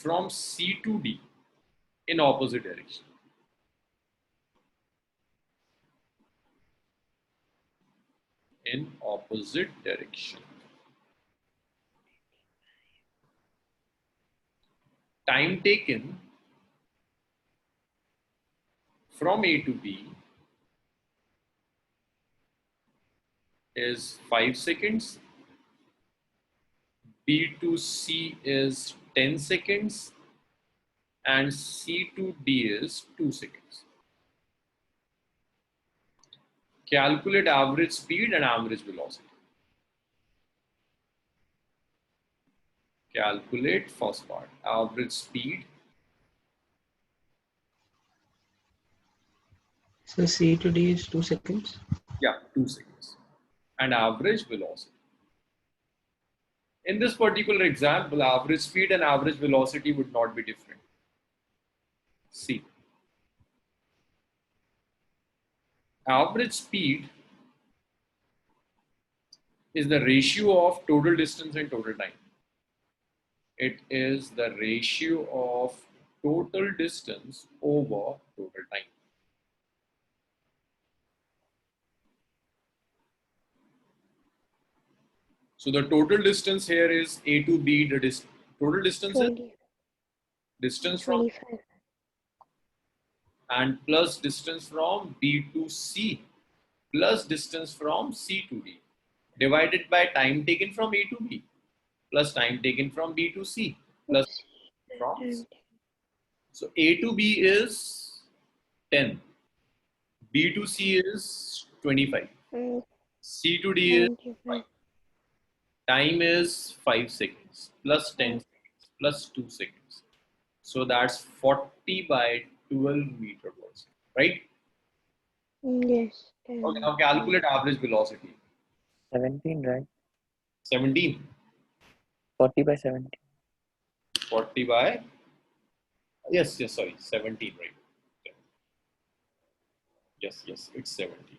from C to D in opposite direction. In opposite direction. Time taken from A to B is 5 seconds. B to C is 10 seconds. And C to D is 2 seconds. Calculate average speed and average velocity. Calculate first part, average speed. So C to D is 2 seconds. Yeah, 2 seconds. And average velocity. In this particular example, average speed and average velocity would not be different. See, average speed is the ratio of total distance and total time. It is the ratio of total distance over total time. So the total distance here is A to B. The total distance is 20, distance from 25. and plus distance from B to C plus distance from C to D divided by time taken from A to B plus time taken from B to C plus Oops. from C. So A to B is 10, B to C is 25, Mm, C to D is 5. 25. Time is 5 seconds plus 10 seconds plus 2 seconds. So that's 40 by 12 meter per second, right? Yes. Okay, 10. now calculate average velocity. 17, right? 17, 40 by 17. 40 by, yes, sorry, 17, right? Yes, it's 17.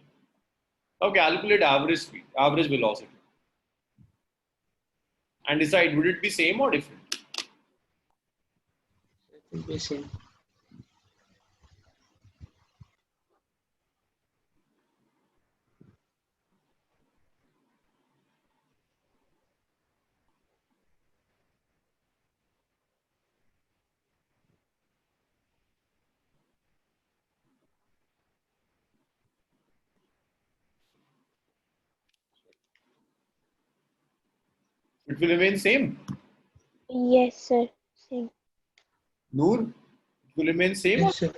Now calculate average speed, average velocity, and decide would it be same or different? It will be same. It will remain same. Yes, sir. Same. Noor, it will remain same or Yes, sir.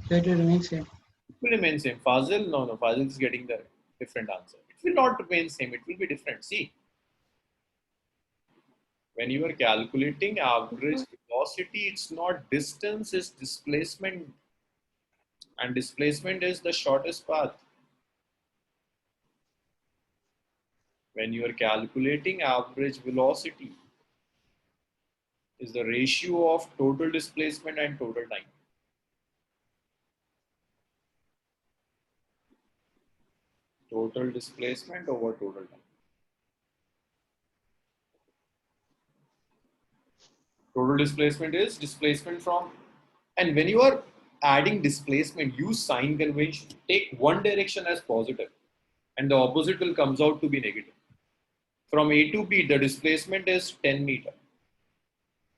That will remain same. it will remain same? Fazil, no, Fazil is getting the different answer. It will not remain same, it will be different. See, when you are calculating average velocity, it's not distance, it's displacement. And displacement is the shortest path. When you are calculating average velocity, is the ratio of total displacement and total time. Total displacement over total time. Total displacement is displacement from, and when you are adding displacement, use sign convention. Take one direction as positive and the opposite will comes out to be negative. From A to B, the displacement is 10 meter.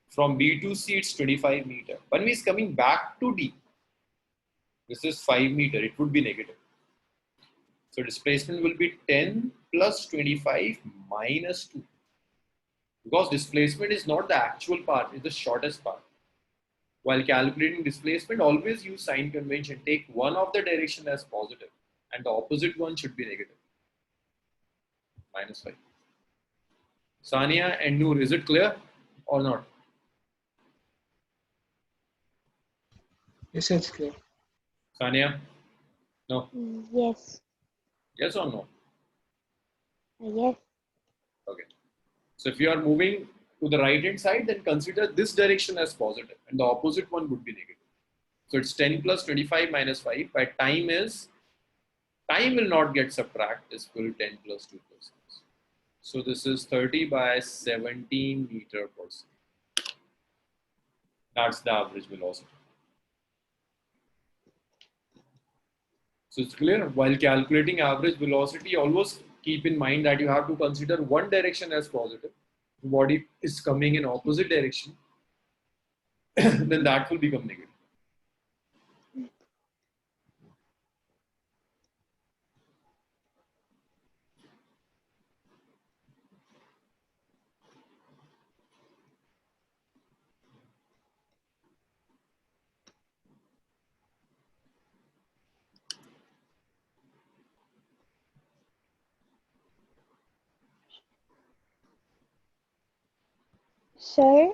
From B to C, it's 25 meter. When we is coming back to D, this is 5 meter, it would be negative. So displacement will be 10 plus 25 minus 2. Because displacement is not the actual part, it's the shortest part. While calculating displacement, always use sign convention. Take one of the direction as positive and the opposite one should be negative. Minus 5. Sania and Noor, is it clear or not? Yes, sir, it's clear. Sania? No. Yes. Yes or no? Yes. Okay. So if you are moving to the right hand side, then consider this direction as positive and the opposite one would be negative. So it's 10 plus 25 minus 5. But time will not get subtract. It's full 10 plus 2 plus 6. So this is 30 by 17 meter per second. That's the average velocity. So it's clear. While calculating average velocity, always keep in mind that you have to consider one direction as positive. The body is coming in opposite direction, then that will become negative. Sir,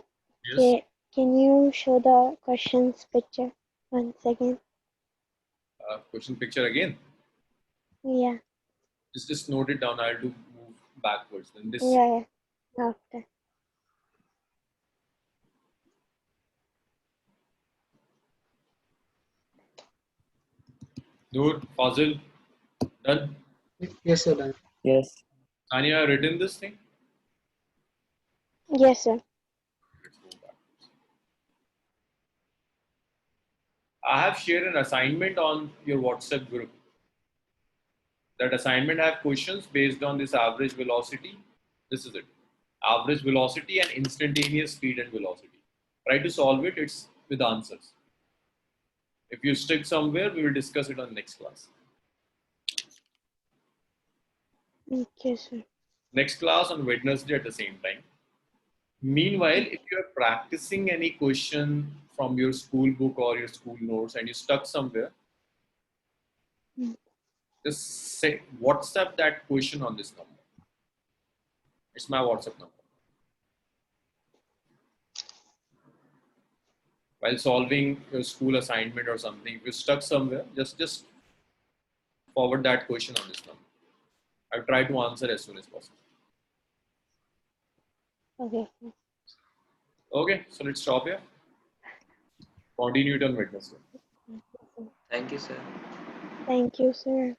Yes. can you show the questions picture? 1 second. Question picture again. Yeah. Just note it down. I'll do move backwards. Then this Yeah. Okay. Noor, Fazil, done. Yes, sir. Done. Yes. Anya, written this thing? Yes, sir. Let's go back. I have shared an assignment on your WhatsApp group. That assignment have questions based on this average velocity. This is it. Average velocity and instantaneous speed and velocity. Try to solve it. It's with answers. If you stick somewhere, we will discuss it on next class. Okay, sir. Next class on Wednesday at the same time. Meanwhile, if you are practicing any question from your school book or your school notes and you stuck somewhere, Mm. just say WhatsApp that question on this number. It's my WhatsApp number. While solving your school assignment or something, if you stuck somewhere, just forward that question on this number. I'll try to answer as soon as possible. Okay. Okay, so let's stop here. Continue it on Wednesday. Thank you, sir. Thank you, sir.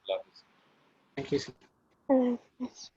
Love you. Thank you, sir. Yes.